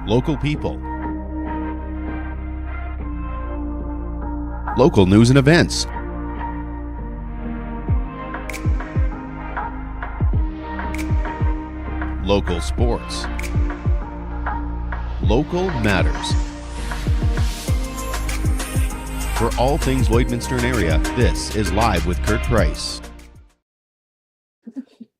local people, local news and events, local sports, local matters. For all things Lloydminster and area, this is Live with Kurt Price.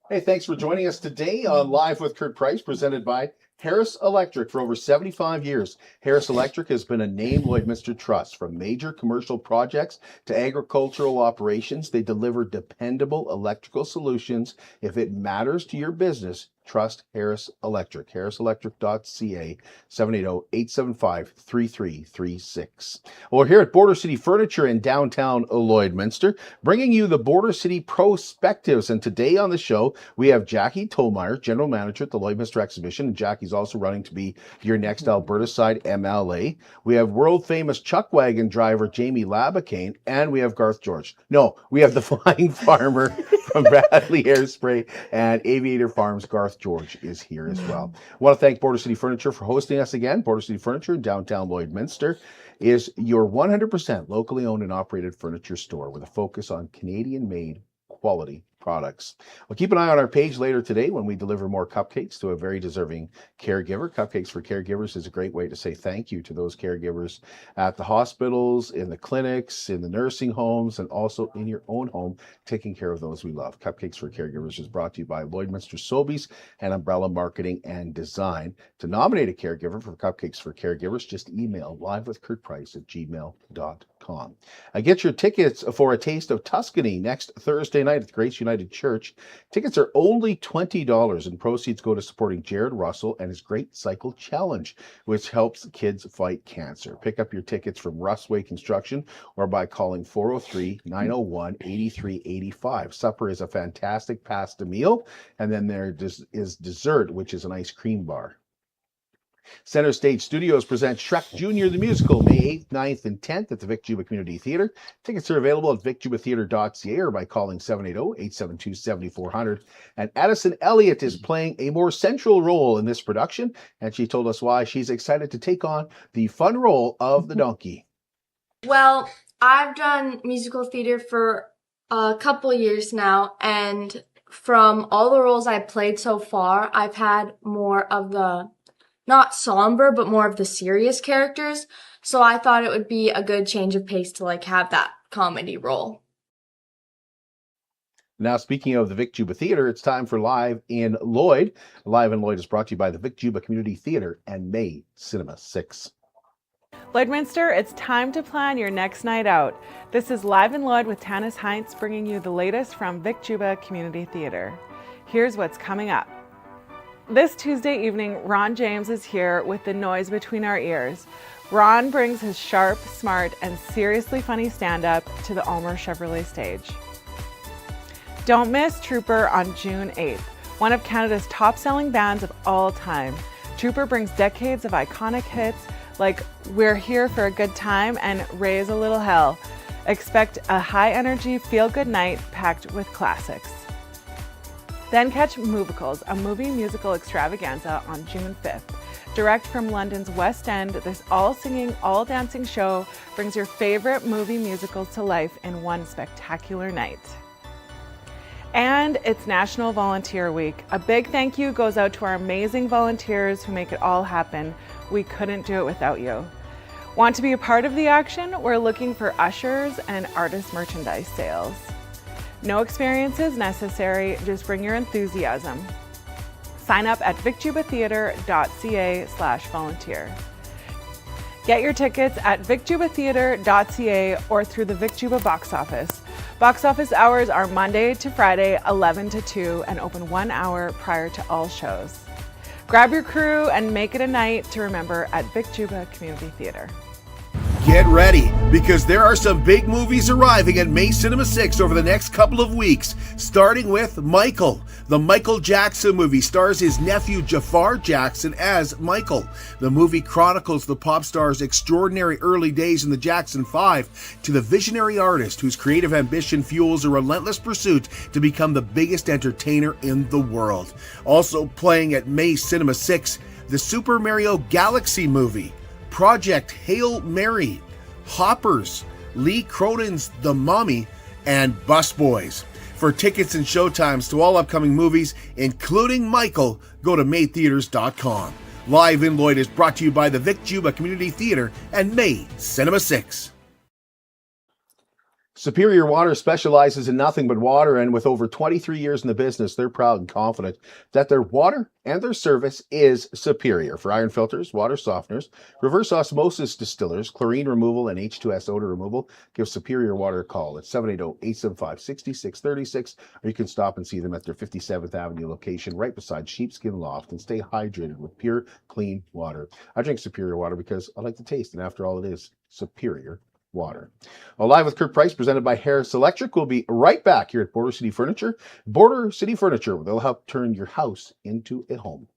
Hey, thanks for joining us today on Live with Kurt Price, presented by Harris Electric. For over 75 years, Harris Electric has been a named Lloydminster trust. From major commercial projects to agricultural operations, they deliver dependable electrical solutions. If it matters to your business, trust Harris Electric. harriselectric.ca, 780-875-3336. Well, we're here at Border City Furniture in downtown Lloydminster, bringing you the Border City Prospectives. And today on the show, we have Jackie Tomayer, General Manager at the Lloydminster Exhibition. And Jackie's also running to be your next Alberta-side MLA. We have world-famous chuckwagon driver Jamie Laboucane, and we have Garth George. No, we have the flying farmer from Bradley Airspray and Aviator Farms. Garth George is here as well. I want to thank Border City Furniture for hosting us again. Border City Furniture in downtown Lloydminster is your 100% locally owned and operated furniture store with a focus on Canadian-made quality products. Well, keep an eye on our page later today when we deliver more cupcakes to a very deserving caregiver. Cupcakes for Caregivers is a great way to say thank you to those caregivers at the hospitals, in the clinics, in the nursing homes, and also in your own home, taking care of those we love. Cupcakes for Caregivers is brought to you by Lloydminster Sobeys and Umbrella Marketing and Design. To nominate a caregiver for Cupcakes for Caregivers, just email livewithkurtprice@gmail.com. Get your tickets for A Taste of Tuscany next Thursday night at the Grace United Church. Tickets are only $20 and proceeds go to supporting Jared Russell and his Great Cycle Challenge, which helps kids fight cancer. Pick up your tickets from Russway Construction or by calling 403-901-8385. Supper is a fantastic pasta meal, and then there is dessert, which is an ice cream bar. Center Stage Studios presents Shrek Jr. the Musical, May 8th, 9th, and 10th at the Vic Juba Community Theatre. Tickets are available at vicjubatheatre.ca or by calling 780-872-7400. And Addison Elliott is playing a more central role in this production, and she told us why she's excited to take on the fun role of the donkey. Well, I've done musical theater for a couple years now, and from all the roles I've played so far, I've had more of the not somber, but more of the serious characters. So I thought it would be a good change of pace to have that comedy role. Now, speaking of the Vic Juba Theatre, it's time for Live in Lloyd. Live in Lloyd is brought to you by the Vic Juba Community Theatre and May Cinema 6. Lloydminster, it's time to plan your next night out. This is Live in Lloyd with Tanis Heinz, bringing you the latest from Vic Juba Community Theatre. Here's what's coming up. This Tuesday evening, Ron James is here with the noise between our ears. Ron brings his sharp, smart, and seriously funny stand-up to the Ulmer Chevrolet stage. Don't miss Trooper on June 8th, one of Canada's top-selling bands of all time. Trooper brings decades of iconic hits like We're Here for a Good Time and Raise a Little Hell. Expect a high-energy, feel-good night packed with classics. Then catch Movicals, a movie musical extravaganza on June 5th. Direct from London's West End, this all-singing, all-dancing show brings your favorite movie musicals to life in one spectacular night. And it's National Volunteer Week. A big thank you goes out to our amazing volunteers who make it all happen. We couldn't do it without you. Want to be a part of the action? We're looking for ushers and artist merchandise sales. No experiences necessary, just bring your enthusiasm. Sign up at vicjubatheatre.ca/volunteer. Get your tickets at vicjubatheatre.ca or through the Vic Juba box office. Box office hours are Monday to Friday, 11 to 2, and open 1 hour prior to all shows. Grab your crew and make it a night to remember at Vic Juba Community Theatre. Get ready, because there are some big movies arriving at May Cinema 6 over the next couple of weeks, starting with Michael. The Michael Jackson movie stars his nephew Jafar Jackson as Michael. The movie chronicles the pop star's extraordinary early days in the Jackson 5 to the visionary artist whose creative ambition fuels a relentless pursuit to become the biggest entertainer in the world. Also playing at May Cinema 6, the Super Mario Galaxy movie, Project Hail Mary, Hoppers, Lee Cronin's The Mummy, and Busboys. For tickets and showtimes to all upcoming movies, including Michael, go to maytheaters.com. Live in Lloyd is brought to you by the Vic Juba Community Theatre and May Cinema 6. Superior Water specializes in nothing but water, and with over 23 years in the business, they're proud and confident that their water and their service is superior. For iron filters, water softeners, reverse osmosis distillers, chlorine removal, and H2S odor removal, give Superior Water a call at 780-875-6636, or you can stop and see them at their 57th Avenue location right beside Sheepskin Loft, and stay hydrated with pure, clean water. I drink Superior Water because I like the taste, and after all, it is superior water. Well, Live with Kurt Price, presented by Harris Electric. We'll be right back here at Border City Furniture. Border City Furniture, they'll help turn your house into a home.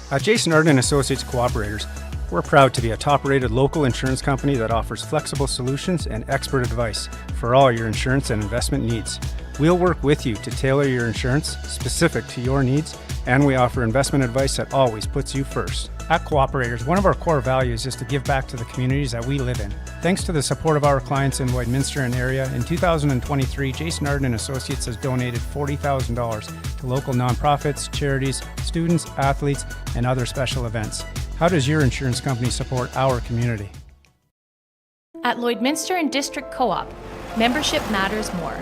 At Jason Arden Associates Cooperators, we're proud to be a top-rated local insurance company that offers flexible solutions and expert advice for all your insurance and investment needs. We'll work with you to tailor your insurance specific to your needs, and we offer investment advice that always puts you first. At Cooperators, one of our core values is to give back to the communities that we live in. Thanks to the support of our clients in Lloydminster and area, in 2023, Jason Arden Associates has donated $40,000 to local nonprofits, charities, students, athletes, and other special events. How does your insurance company support our community? At Lloydminster and District Co-op, membership matters more.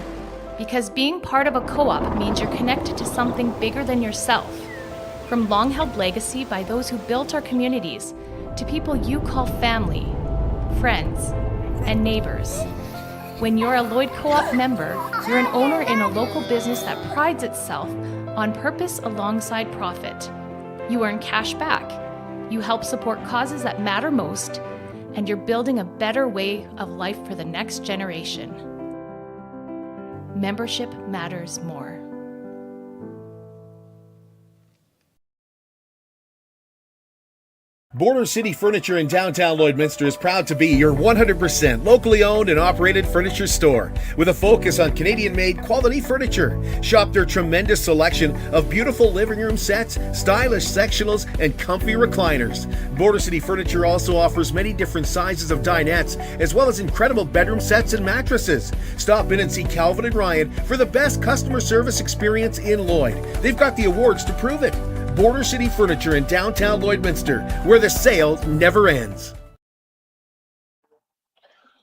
Because being part of a co-op means you're connected to something bigger than yourself. From long-held legacy by those who built our communities, to people you call family, friends, and neighbors. When you're a Lloyd Co-op member, you're an owner in a local business that prides itself on purpose alongside profit. You earn cash back, you help support causes that matter most, and you're building a better way of life for the next generation. Membership matters more. Border City Furniture in downtown Lloydminster is proud to be your 100% locally owned and operated furniture store with a focus on Canadian-made quality furniture. Shop their tremendous selection of beautiful living room sets, stylish sectionals, and comfy recliners. Border City Furniture also offers many different sizes of dinettes, as well as incredible bedroom sets and mattresses. Stop in and see Calvin and Ryan for the best customer service experience in Lloyd. They've got the awards to prove it. Border City Furniture in downtown Lloydminster, where the sale never ends.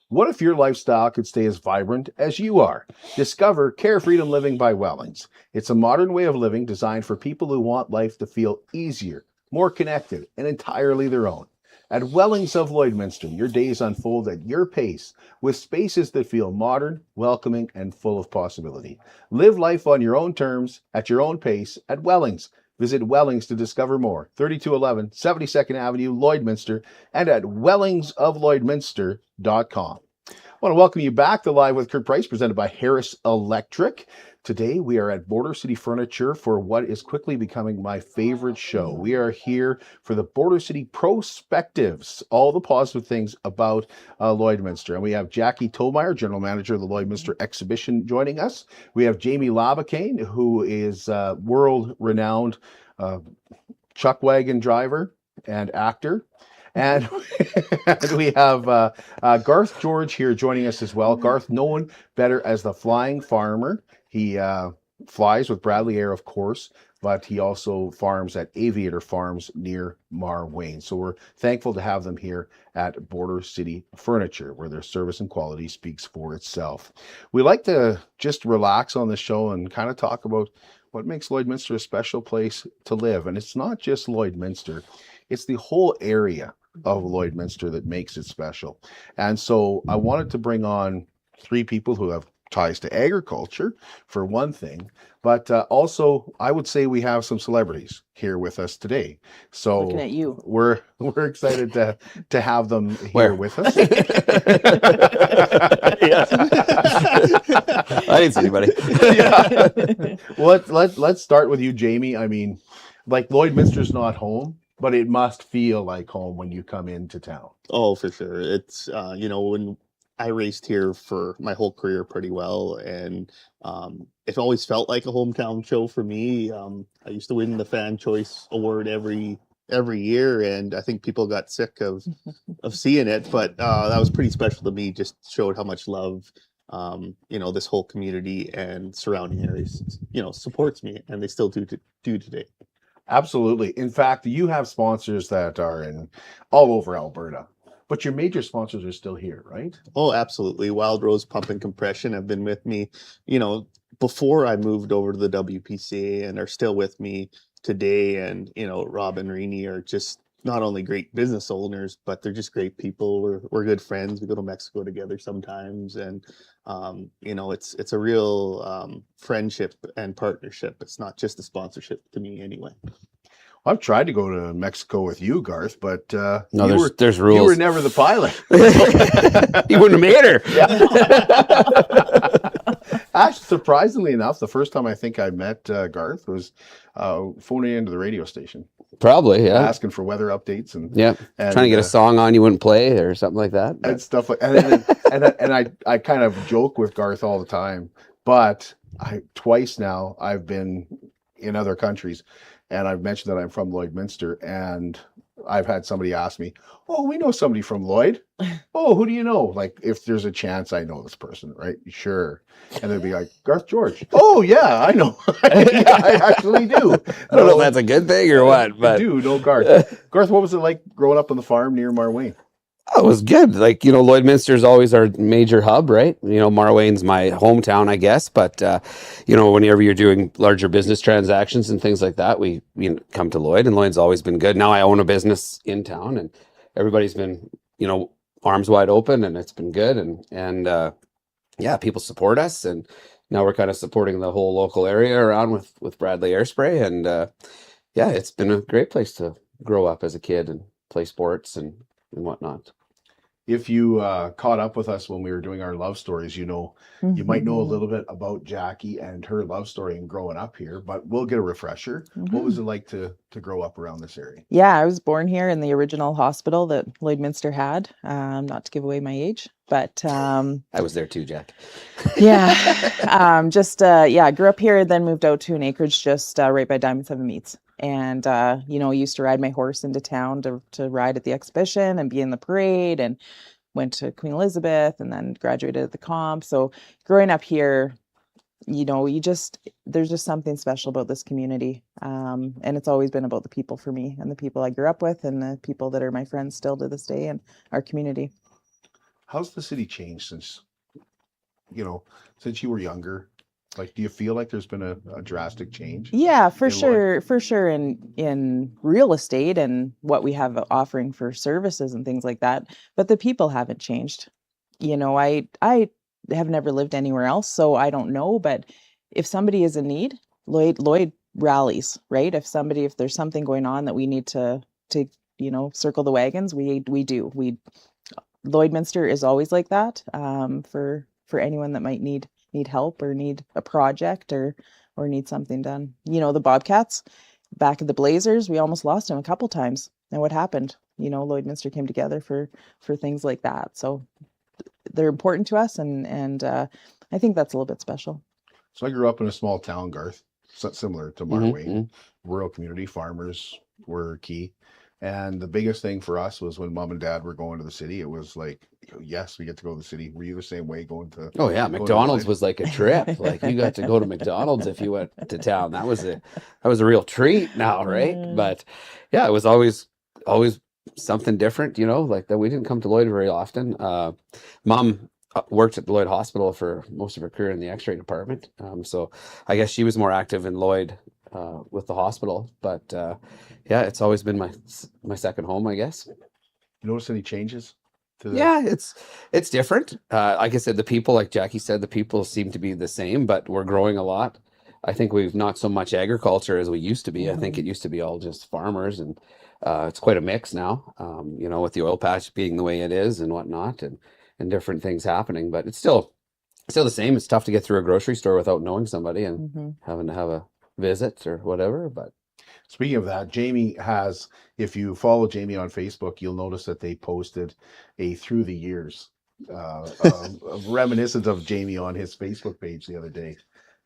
What if your lifestyle could stay as vibrant as you are? Discover Care Freedom Living by Wellings. It's a modern way of living designed for people who want life to feel easier, more connected, and entirely their own. At Wellings of Lloydminster, your days unfold at your pace with spaces that feel modern, welcoming, and full of possibility. Live life on your own terms, at your own pace, at Wellings. Visit Wellings to discover more. 3211 72nd Avenue, Lloydminster, and at wellingsoflloydminster.com. I want to welcome you back to Live with Kurt Price, presented by Harris Electric. Today, we are at Border City Furniture for what is quickly becoming my favorite show. We are here for the Border City Prospectives, all the positive things about Lloydminster. And we have Jackie Tomayer, General Manager of the Lloydminster Exhibition, joining us. We have Jamie Laboucane, who is world-renowned chuckwagon driver and actor. And we have Garth George here joining us as well. Garth, known better as the Flying Farmer. He flies with Bradley Air, of course, but he also farms at Aviator Farms near Marwayne. So we're thankful to have them here at Border City Furniture, where their service and quality speaks for itself. We like to just relax on the show and kind of talk about what makes Lloydminster a special place to live. And it's not just Lloydminster, it's the whole area of Lloydminster that makes it special. And so I wanted to bring on three people who have ties to agriculture, for one thing, but also I would say we have some celebrities here with us today. So looking at you, we're excited to have them here with us. I didn't see anybody. Yeah. Well, let's start with you, Jamie. I mean, like, Lloydminster's not home, but it must feel like home when you come into town. Oh, for sure. It's when I raced here for my whole career pretty well, and it always felt like a hometown show for me. I used to win the Fan Choice Award every every year, and I think people got sick of seeing it, but that was pretty special to me. Just showed how much love this whole community and surrounding areas supports me, and they still do today. Absolutely. In fact, you have sponsors that are in all over Alberta, but your major sponsors are still here, right? Oh, absolutely. Wild Rose Pump and Compression have been with me, before I moved over to the WPCA, and are still with me today. And, Rob and Rini are just not only great business owners, but they're just great people. We're good friends. We go to Mexico together sometimes. And, it's a real friendship and partnership. It's not just a sponsorship to me anyway. I've tried to go to Mexico with you, Garth, but no, there's rules. You were never the pilot. You wouldn't have made her. Actually, surprisingly enough, the first time I think I met Garth was phoning into the radio station. Probably, yeah. Asking for weather updates and trying to get a song on you wouldn't play or something like that. And stuff like and I kind of joke with Garth all the time, but twice now I've been in other countries, and I've mentioned that I'm from Lloydminster, and I've had somebody ask me, "Oh, we know somebody from Lloyd." "Oh, who do you know?" Like, if there's a chance I know this person, right? Sure. And they'd be like, "Garth George." "Oh, yeah, I know." Yeah, I actually do. I don't know if that's a good thing or what, but I do know Garth. Garth, what was it like growing up on the farm near Marwayne? Oh, it was good. Like, Lloydminster is always our major hub, right? Marwayne's my hometown, I guess. But, whenever you're doing larger business transactions and things like that, we come to Lloyd, and Lloyd's always been good. Now I own a business in town, and everybody's been, arms wide open, and it's been good. And people support us. And now we're kind of supporting the whole local area around with Bradley Airspray. And it's been a great place to grow up as a kid and play sports and whatnot. If you caught up with us when we were doing our love stories, you might know a little bit about Jackie and her love story and growing up here, but we'll get a refresher. What was it like to grow up around this area? Yeah, I was born here in the original hospital that Lloydminster had, not to give away my age, but I was there too, Jack. Grew up here, then moved out to an acreage just right by Diamond 7 Meats. And, used to ride my horse into town to ride at the exhibition and be in the parade, and went to Queen Elizabeth and then graduated at the comp. So growing up here, there's just something special about this community. And it's always been about the people for me, and the people I grew up with, and the people that are my friends still to this day in our community. How's the city changed since you were younger? Like, do you feel like there's been a drastic change? Yeah, for sure in real estate and what we have offering for services and things like that. But the people haven't changed. I have never lived anywhere else, so I don't know. But if somebody is in need, Lloyd rallies, right? If there's something going on that we need to circle the wagons, we do. Lloydminster is always like that, for anyone that might need help or need a project or need something done. The Bobcats back at the Blazers, we almost lost them a couple times. And what happened? Lloydminster came together for things like that. So they're important to us, and I think that's a little bit special. So I grew up in a small town, Garth, similar to Marwayne. Rural community, farmers were key. And the biggest thing for us was when Mom and Dad were going to the city. It was like, yes, we get to go to the city. Were you the same way going to? Oh yeah, McDonald's was like a trip. Like, you got to go to McDonald's if you went to town. That was a real treat now, right? But yeah, it was always something different. Like that. We didn't come to Lloyd very often. Mom worked at the Lloyd Hospital for most of her career in the X-ray department. So I guess she was more active in Lloyd with the hospital. But it's always been my second home, I guess. You notice any changes to that? Yeah, it's different. Like I said, the people, like Jackie said, the people seem to be the same, but we're growing a lot. I think we've not so much agriculture as we used to be. I think it used to be all just farmers, and it's quite a mix now, with the oil patch being the way it is and whatnot, and different things happening. But it's still the same. It's tough to get through a grocery store without knowing somebody and having to have a visit or whatever. But speaking of that, Jamie has, if you follow Jamie on Facebook, you'll notice that they posted a through the years reminiscent of Jamie on his Facebook page the other day.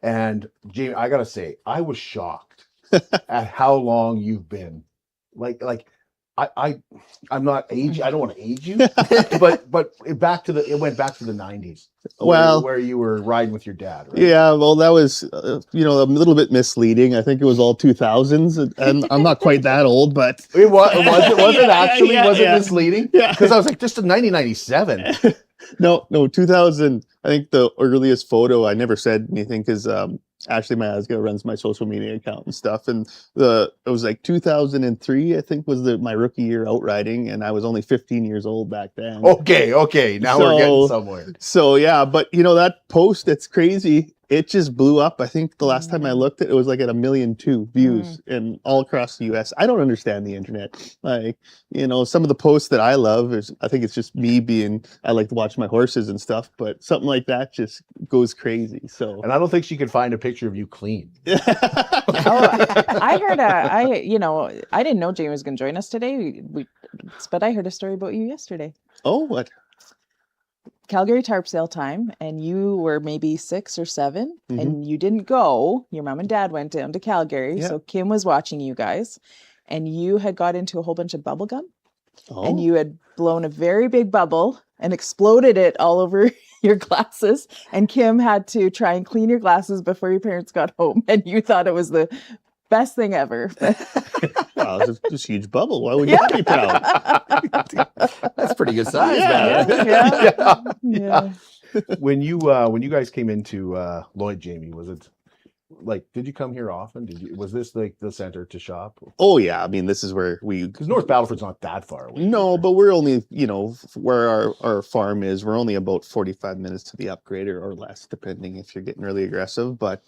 And Jamie, I gotta say, I was shocked at how long you've been I'm not age. I don't want to age you, but it went back to the 90s. Well, where you were riding with your dad, right? yeah, well, that was, a little bit misleading. I think it was all 2000s, and I'm not quite that old, but Was it actually? Yeah, Was it yeah. misleading? Yeah. Because I was like, just in 1997. No, 2000. I think the earliest photo, I never said anything because Ashley, my husband, runs my social media account and stuff. And it was like 2003, I think, was my rookie year out riding, and I was only 15 years old back then. Okay. Now we're getting somewhere. So yeah, but that post, it's crazy. It just blew up. I think the last time I looked it was like at 1.2 million views and all across the US. I don't understand the internet. Like, some of the posts that I love I think it's just me I like to watch my horses and stuff, but something like that just goes crazy. So, and I don't think she could find a picture of you clean. I heard I didn't know Jamie was going to join us today, but I heard a story about you yesterday. Oh, what? Calgary tarp sale time, and you were maybe 6 or 7, and you didn't go. Your mom and dad went down to Calgary, so Kim was watching you guys, and you had got into a whole bunch of bubble gum, and you had blown a very big bubble and exploded it all over your glasses, and Kim had to try and clean your glasses before your parents got home, and you thought it was the best thing ever. Wow, it's a huge bubble. Why would you not be proud? That's pretty good size, Yeah. When you guys came into Lloyd, Jamie, was it like, did you come here often? Was this like the center to shop? Oh yeah, I mean, this is where because North Battleford's not that far away. No, but we're only, where our farm is, we're only about 45 minutes to the upgrader or less, depending if you're getting really aggressive. But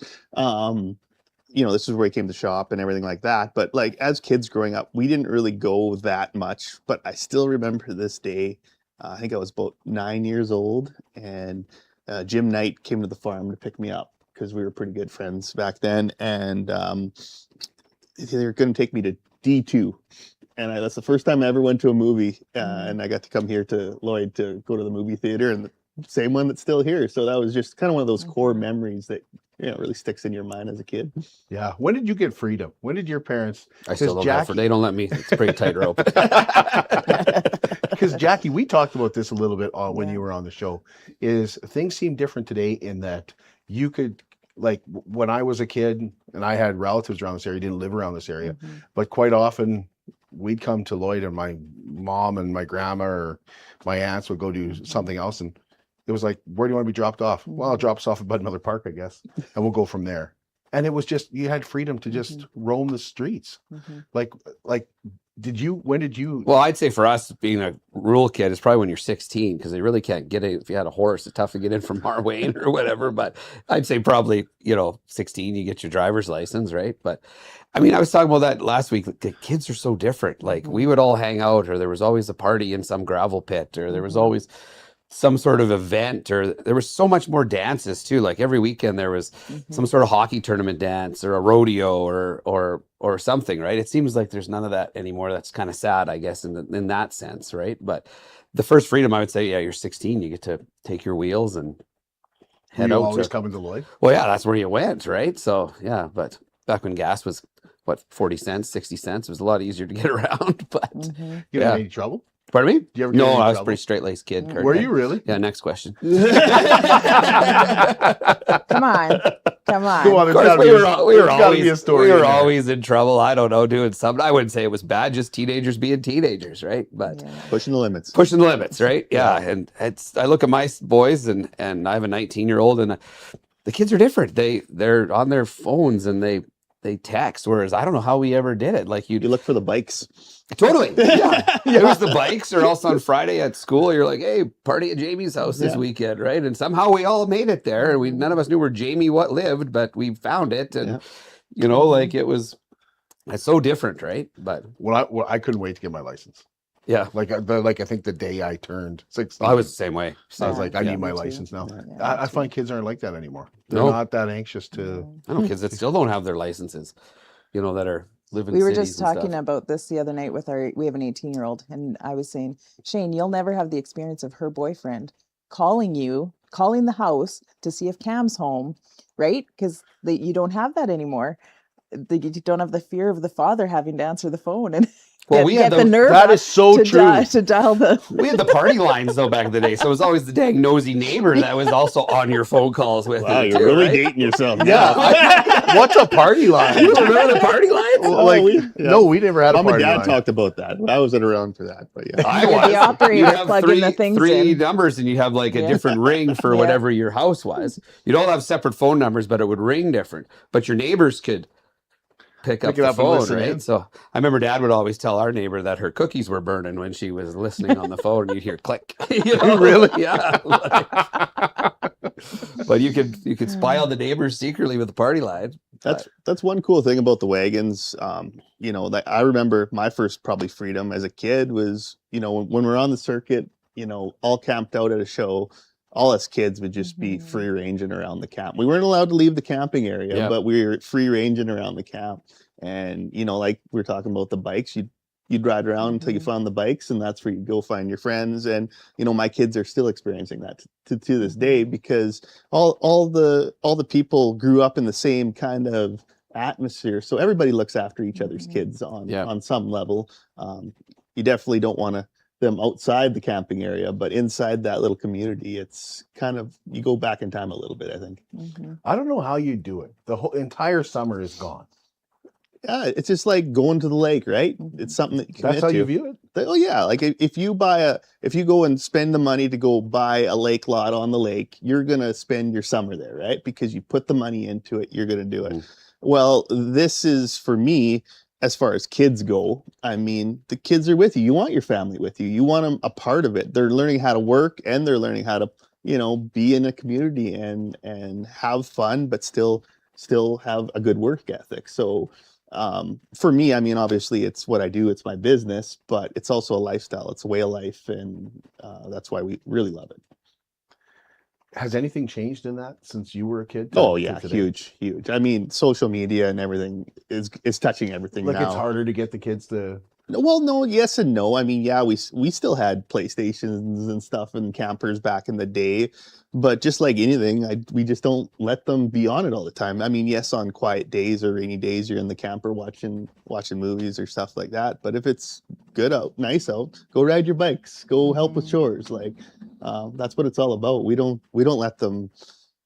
this is where we came to shop and everything like that. But like as kids growing up, we didn't really go that much. But I still remember this day. I think I was about 9 years old, and Jim Knight came to the farm to pick me up because we were pretty good friends back then. And they were going to take me to D2. And that's the first time I ever went to a movie. And I got to come here to Lloyd to go to the movie theater, and the same one that's still here. So that was just kind of one of those core memories that really sticks in your mind as a kid. Yeah. When did you get freedom? When did your parents? I still don't know. They don't let me. It's a pretty tight rope. Because Jackie, we talked about this a little bit when you were on the show. Is things seem different today in that you could, like when I was a kid and I had relatives around this area, didn't live around this area, but quite often we'd come to Lloyd and my mom and my grandma or my aunts would go do something else, and it was like, where do you want to be dropped off? Well, I'll drop us off at Bud Miller Park, I guess, and we'll go from there. And it was just, you had freedom to just roam the streets. Like, when did you? Well, I'd say for us, being a rural kid, it's probably when you're 16, because they really can't get it. If you had a horse, it's tough to get in from Marwayne or whatever. But I'd say probably, 16, you get your driver's license, right? But I mean, I was talking about that last week. The kids are so different. Like we would all hang out, or there was always a party in some gravel pit, or there was always some sort of event, or there was so much more dances too. Like every weekend there was some sort of hockey tournament dance or a rodeo or something, right? It seems like there's none of that anymore. That's kind of sad, I guess, in that sense, right? But the first freedom, I would say, you're 16, you get to take your wheels and head out. Always coming to Lloyd? Well, yeah, that's where you went, right? So yeah, but back when gas was 40 cents, 60 cents, it was a lot easier to get around. But you had any trouble? Pardon me? Did you ever No, get I was a trouble? pretty straight-laced kid. Kurt. Were you really? Yeah, next question. Come on. Of course, we were always in trouble. I don't know, doing something. I wouldn't say it was bad, just teenagers being teenagers, right? But pushing the limits. Pushing the limits, right? Yeah. And I look at my boys, and I have a 19-year-old, and the kids are different. They're on their phones and they text, whereas I don't know how we ever did it. Like you look for the bikes. Totally. Yeah. It was the bikes, or else on Friday at school, you're like, hey, party at Jamie's house this weekend, right? And somehow we all made it there. And none of us knew where Jamie lived, but we found it. And, like it's so different, right? But I couldn't wait to get my license. Yeah. Like I think the day I turned 16. I was the same way. I was like, I need my license now. I find kids aren't like that anymore. They're not that anxious to. I know kids that still don't have their licenses, that are living. We were just talking about this the other night we have an 18-year-old, and I was saying, Shane, you'll never have the experience of her boyfriend calling the house to see if Cam's home, right? Because you don't have that anymore. You don't have the fear of the father having to answer the phone, and Well, we had get the nerve that up is so to true. to dial the. We had the party lines though back in the day, so it was always the dang nosy neighbor that was also on your phone calls with. Wow, you you're too, really right? dating yourself. Yeah. What's a party line? You don't remember the party lines? Well, like, yeah. no, we never had a Mom and party Dad line. talked about that. I wasn't around for that, but yeah. I You're was. the operator You'd have plugging the things three in. numbers, and you have like a Yeah. different ring for Yeah. whatever your house was. You'd all have separate phone numbers, but it would ring different. But your neighbors could pick up it the up and phone, listen right? in. So I remember Dad would always tell our neighbor that her cookies were burning when she was listening on the phone. You'd hear click. You know? Really? Yeah. But you could spy on the neighbors secretly with the party line. That's one cool thing about the wagons. You know, like I remember my first probably freedom as a kid was, you know, when we're on the circuit, you know, all camped out at a show, all us kids would just be free ranging around the camp. We weren't allowed to leave the camping area, Yeah. but we were free ranging around the camp. And, you know, like we were talking about the bikes, you'd ride around until you found the bikes, and that's where you go find your friends. And, you know, my kids are still experiencing that to this day, because all the people grew up in the same kind of atmosphere. So everybody looks after each other's kids on some level. You definitely don't want them outside the camping area, but inside that little community, it's kind of, you go back in time a little bit, I think. I don't know how you do it. The whole entire summer is gone. Yeah, it's just like going to the lake, right? It's something that you commit That's how to. you view it? Oh yeah, like if you go and spend the money to go buy a lake lot on the lake, you're gonna spend your summer there, right? Because you put the money into it, you're gonna do it. Well, this is for me, as far as kids go. I mean, the kids are with you. You want your family with you. You want them a part of it. They're learning how to work, and they're learning how to, you know, be in a community and have fun, but still have a good work ethic. So for me, I mean, obviously it's what I do, it's my business, but it's also a lifestyle, it's a way of life, and that's why we really love it. Has anything changed in that since you were a kid? Oh yeah, huge. I mean, social media and everything is touching everything Like now. it's harder to get the kids to. Well, no, yes and no. I mean, yeah, we still had PlayStations and stuff and campers back in the day, but just like anything, we just don't let them be on it all the time. I mean, yes, on quiet days or rainy days, you're in the camper watching movies or stuff like that. But if it's good out, nice out, go ride your bikes, go help with chores. Like that's what it's all about. We don't let them,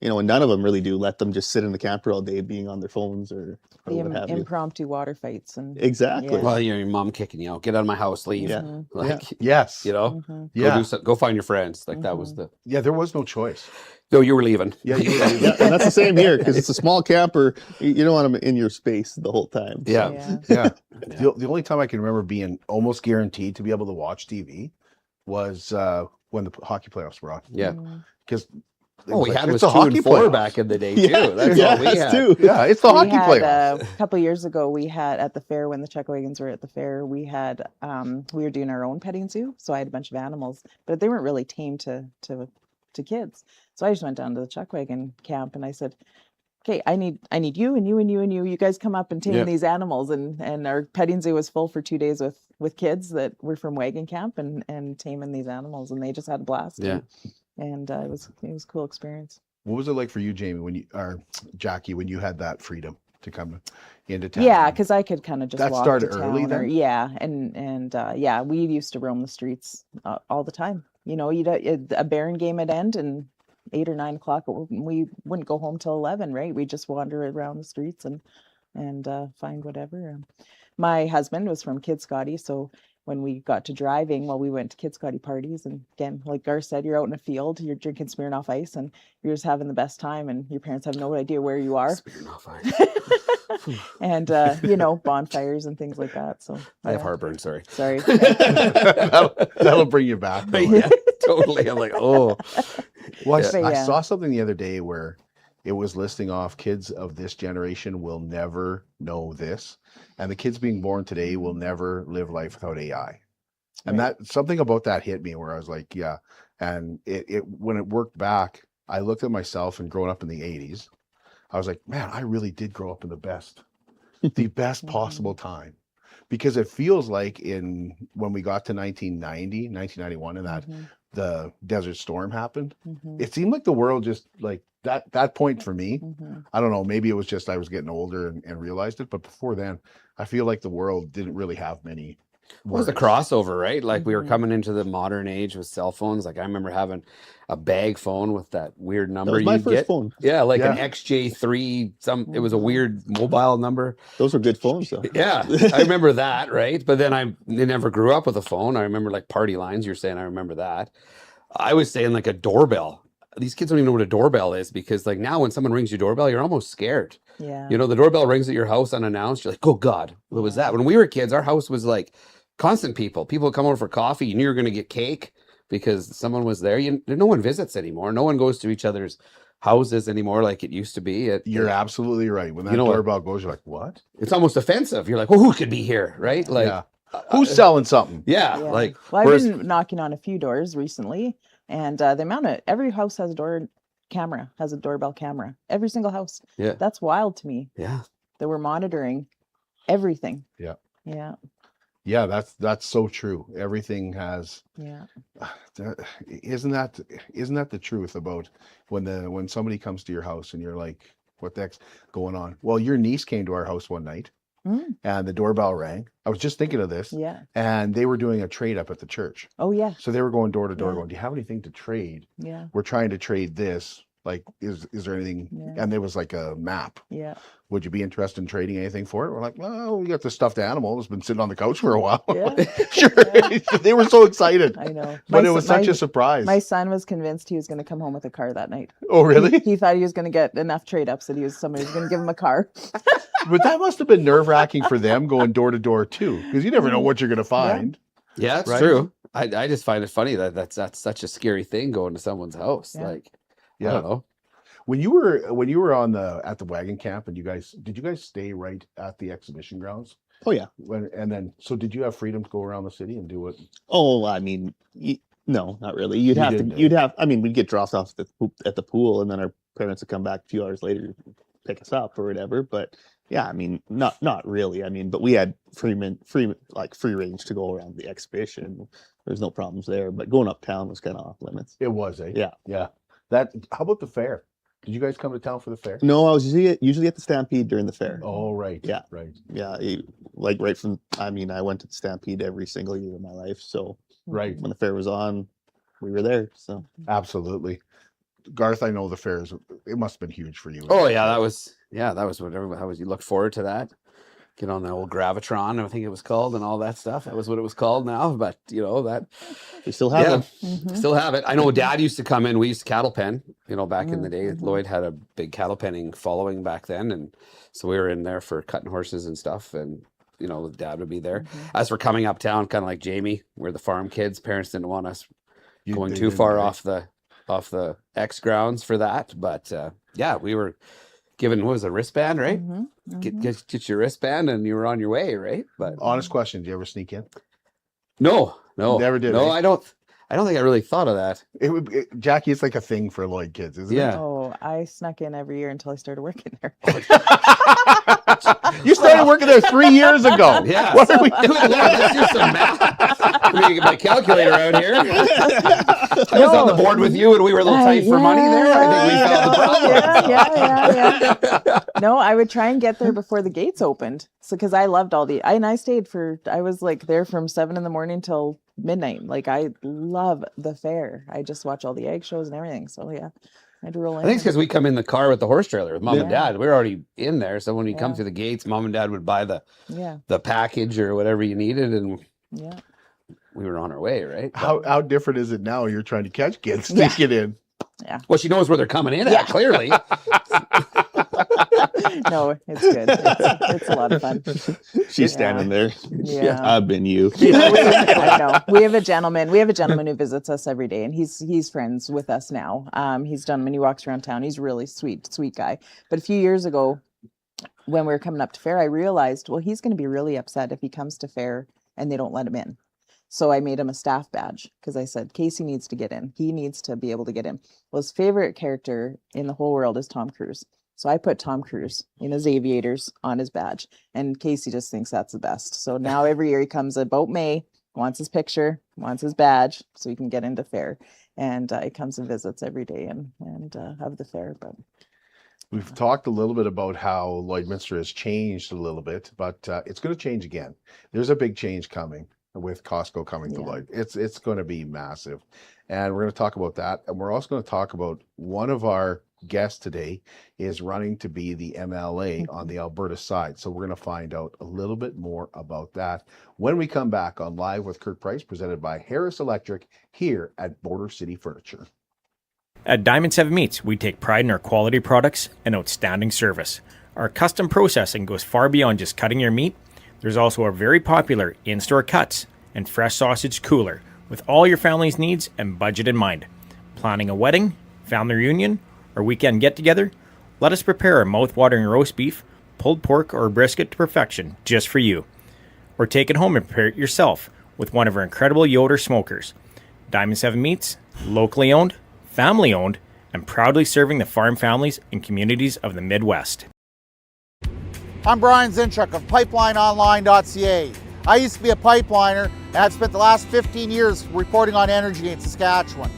you know, and none of them really do let them just sit in the camper all day being on their phones or what have you. Impromptu water fights and Exactly. Yeah. Well, you know, your mom kicking you out, get out of my house, leave. Yeah. Like, Yes. you know, Yeah. go find your friends. Like that was the. Yeah, there was no choice. No, you were leaving. Yeah, you were leaving. Yeah, and that's the same here because it's a small camper. You don't want them in your space the whole time. So. Yeah. Yeah. The only time I can remember being almost guaranteed to be able to watch TV was when the hockey playoffs were on. Yeah. Because We had was the 2 and hockey 4 playoffs. back in the day too. Yeah, That's yeah, all we had. too. Yeah, it's the hockey playoffs. A couple of years ago, we had at the fair, when the chuckwagons were at the fair, we had we were doing our own petting zoo, so I had a bunch of animals, but they weren't really tamed to kids. So I just went down to the chuckwagon camp and I said, okay, I need you and you and you and you. You guys come up and tame these animals. And our petting zoo was full for 2 days with kids that were from wagon camp and taming these animals, and they just had a blast. Yeah. And it was a cool experience. What was it like for you, Jamie, Jackie, when you had that freedom to come into town? Yeah, because I could kind of just That walk started to early town then? yeah, and yeah, we used to roam the streets all the time. You know, a Baron game would end and 8 or 9 o'clock, we wouldn't go home till 11, right? We'd just wander around the streets and find whatever. My husband was from Kid Scotty, so when we got to driving, we went to Kid Scotty parties, and again, like Garth said, you're out in a field, you're drinking Smirnoff Ice, and you're just having the best time, and your parents have no idea where you are. Smirnoff Ice. And you know, bonfires and things like that. So I have heartburn. Sorry. that'll bring you back. though. Yeah, totally. I'm like, oh. Well, Yeah. I saw something the other day where it was listing off kids of this generation will never know this, and the kids being born today will never live life without AI. And that something about that hit me where I was like, yeah. And it when it worked back, I looked at myself and growing up in the 80s, I was like, man, I really did grow up in the best possible time. Because it feels like when we got to 1990, 1991, and that the Desert Storm happened, it seemed like the world just like that point for me. I don't know, maybe it was just I was getting older and realized it, but before then, I feel like the world didn't really have many What was the crossover, right? Like we were coming into the modern age with cell phones. Like I remember having a bag phone with that weird number. That was my you'd first get. phone. Yeah, like an Yeah. XJ3. It was a weird mobile number. Those were good phones, though. Yeah, I remember that, right? But then I never grew up with a phone. I remember like party lines. You're saying I remember that. I was saying like a doorbell. These kids don't even know what a doorbell is because like now when someone rings your doorbell, you're almost scared. Yeah. You know, the doorbell rings at your house unannounced. You're like, oh God, what was that? When we were kids, our house was like constant people. People would come over for coffee. You knew you were going to get cake because someone was there. No one visits anymore. No one goes to each other's houses anymore like it used to be. You're absolutely right. When that You know what? doorbell goes, you're like, what? It's almost offensive. You're like, well, who could be here, right? Like, Yeah. Who's selling something? yeah, Yeah. like. Well, I've whereas- been knocking on a few doors recently, and the amount of every house has a doorbell camera. Every single house. Yeah. That's wild to me Yeah. that we're monitoring everything. Yeah. Yeah. Yeah, that's so true. Everything has. Yeah. Isn't that the truth about when somebody comes to your house and you're like, what the heck's going on? Well, your niece came to our house one night and the doorbell rang. I was just thinking of this. Yeah. And they were doing a trade up at the church. Oh yeah. So they were going door to door Yeah. going, do you have anything to trade? Yeah. We're trying to trade this. Like, is there anything? Yeah. And there was like a map. Yeah. Would you be interested in trading anything for it? We're like, well, we got the stuffed animal that's been sitting on the couch for a while. Yeah. Sure. They were so excited. I know. But My it was son- such a surprise. My son was convinced he was going to come home with a car that night. Oh, really? He thought he was going to get enough trade ups that somebody was going to give him a car. But that must have been nerve wracking for them going door to door too, because you never know what you're going to find. Yeah, that's Right? true. I just find it funny that's such a scary thing going to someone's house. Yeah. Like, Yeah. I don't know. When you were at the wagon camp, and did you guys stay right at the exhibition grounds? Oh yeah. So did you have freedom to go around the city and do what? Oh, I mean, no, not really. You'd You have didn't, to. I mean, we'd get dropped off at the pool, and then our parents would come back a few hours later to pick us up or whatever. But yeah, I mean, not really. I mean, but we had free range to go around the exhibition. There's no problems there. But going uptown was kind of off limits. It was, eh? Yeah. Yeah. How about the fair? Did you guys come to town for the fair? No, I was usually at the Stampede during the fair. Oh, right. Yeah. Right. Yeah, right from. I mean, I went to the Stampede every single year of my life. So Right. when the fair was on, we were there. So Absolutely. Garth, I know the fairs. It must have been huge for you. Oh yeah, that was what everybody. How was you look forward to that? Get on the old Gravitron, I think it was called, and all that stuff. That was what it was called now. But that we still have them. Mhm. still have it. I know Dad used to come in. We used to cattle pen. Back in the day, Lloyd had a big cattle penning following back then, and so we were in there for cutting horses and stuff. And Dad would be there. As for coming uptown, kind of like Jamie, we're the farm kids. Parents didn't want us going They too didn't, far right? off the X grounds for that. But yeah, we were given what was a wristband, right? Mhm. Mhm. Get your wristband and you were on your way, right? But Honest question: did you ever sneak in? no, Never did, No, eh? I don't think I really thought of that. Jackie, it's like a thing for Lloyd kids, isn't Yeah. Oh, I snuck in every year until I started working there. it? You started working there 3 years ago. Yeah. What are we Good Lord, let's do some math. Let me get my calculator out here. I was on the board with you and we were a little tight for money there. I think we found the problem. Yeah. No, I would try and get there before the gates opened. So, because I loved I stayed I was like there from 7 a.m. till midnight. Like I love the fair. I just watch all the egg shows and everything. So yeah, I'd roll in. I think it's because we come in the car with the horse trailer with Mom and Yeah. Dad. We're already in there. So when we come Yeah. through the gates, Mom and Dad would buy Yeah. the package or whatever you needed and Yeah. we were on our way, right? How different is it now? You're trying to catch kids, Yeah. sneak it in. Well, she knows where they're coming in Yeah. at, clearly. No, it's good. It's a lot of fun. She's standing there. Yeah. I've been you. I know. We have a gentleman who visits us every day, and he's friends with us now. He's done when he walks around town. He's a really sweet guy. But a few years ago, when we were coming up to fair, I realized, well, he's going to be really upset if he comes to fair and they don't let him in. So I made him a staff badge because I said, Casey needs to get in. He needs to be able to get in. Well, his favorite character in the whole world is Tom Cruise. So I put Tom Cruise in his Aviators on his badge. And Casey just thinks that's the best. So now every year he comes about May, wants his picture, wants his badge so he can get into fair. And he comes and visits every day and have the fair. But We've talked a little bit about how Lloydminster has changed a little bit, but it's going to change again. There's a big change coming. with Costco coming to Yeah. Lloyd. It's going to be massive. And we're going to talk about that. And we're also going to talk about one of our guests today is running to be the MLA on the Alberta side. So we're going to find out a little bit more about that when we come back on Live with Kurt Price, presented by Harris Electric here at Border City Furniture. At Diamond 7 Meats, we take pride in our quality products and outstanding service. Our custom processing goes far beyond just cutting your meat. There's also our very popular in-store cuts and fresh sausage cooler with all your family's needs and budget in mind. Planning a wedding, family reunion, or weekend get-together? Let us prepare our mouth-watering roast beef, pulled pork, or brisket to perfection just for you. Or take it home and prepare it yourself with one of our incredible Yoder smokers. Diamond 7 Meats, locally owned, family owned, and proudly serving the farm families and communities of the Midwest. I'm Brian Zinchuk of PipelineOnline.ca. I used to be a pipeliner, and I've spent the last 15 years reporting on energy in Saskatchewan.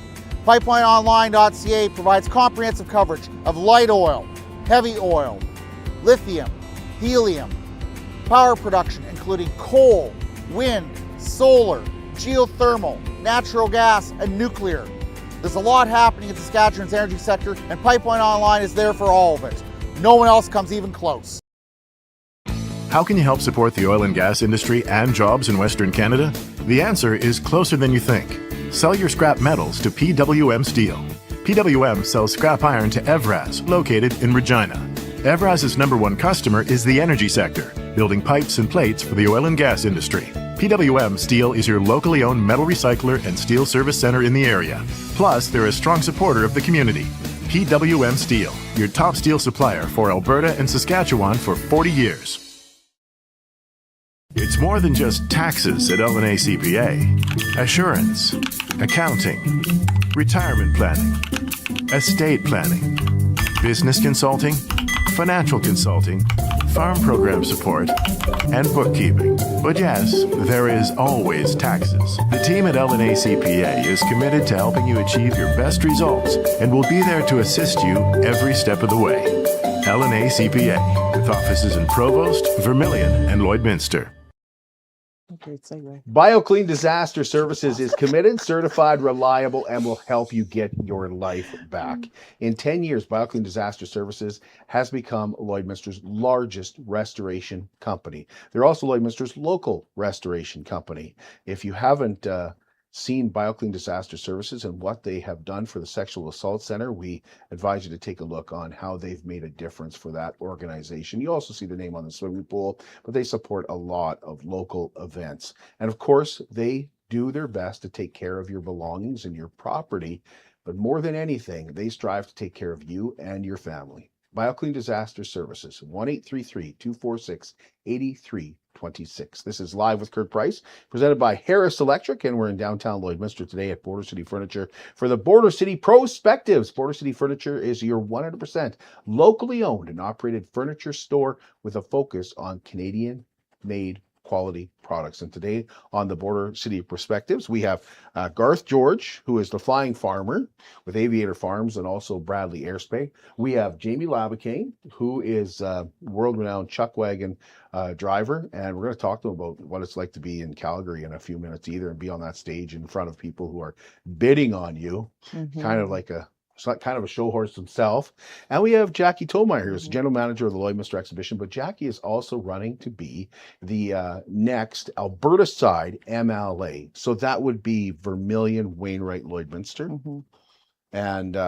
PipelineOnline.ca provides comprehensive coverage of light oil, heavy oil, lithium, helium, power production including coal, wind, solar, geothermal, natural gas, and nuclear. There's a lot happening in Saskatchewan's energy sector, and Pipeline Online is there for all of it. No one else comes even close. How can you help support the oil and gas industry and jobs in Western Canada? The answer is closer than you think. Sell your scrap metals to PWM Steel. PWM sells scrap iron to Evraz, located in Regina. Evraz's #1 customer is the energy sector, building pipes and plates for the oil and gas industry. PWM Steel is your locally owned metal recycler and steel service center in the area. Plus, they're a strong supporter of the community. PWM Steel, your top steel supplier for Alberta and Saskatchewan for 40 years. It's more than just taxes at LNA CPA. Assurance, accounting, retirement planning, estate planning, business consulting, financial consulting, farm program support, and bookkeeping. But yes, there is always taxes. The team at LNA CPA is committed to helping you achieve your best results and will be there to assist you every step of the way. LNA CPA, with offices in Provost, Vermilion, and Lloydminster. Great segue. BioClean Disaster Services is committed, certified, reliable, and will help you get your life back. In 10 years, BioClean Disaster Services has become Lloydminster's largest restoration company. They're also Lloydminster's local restoration company. If you haven't seen BioClean Disaster Services and what they have done for the Sexual Assault Center, we advise you to take a look on how they've made a difference for that organization. You also see the name on the swimming pool, but they support a lot of local events. And of course, they do their best to take care of your belongings and your property, but more than anything, they strive to take care of you and your family. BioClean Disaster Services, 1-833-246-8326. This is Live with Kurt Price, presented by Harris Electric, and we're in downtown Lloydminster today at Border City Furniture for the Border City Prospectives. Border City Furniture is your 100% locally owned and operated furniture store with a focus on Canadian-made quality products. And today on the Border City Prospectives, we have Garth George, who is the flying farmer with Aviator Farms and also Bradley Airspray. We have Jamie Laboucane, who is a world-renowned chuckwagon driver, and we're going to talk to him about what it's like to be in Calgary in a few minutes either and be on that stage in front of people who are bidding on you, kind of like a show horse himself. And we have Jackie Tomayer, who's general manager of the Lloydminster Exhibition, but Jackie is also running to be the next Alberta-side MLA. So that would be Vermilion, Wainwright, Lloydminster. And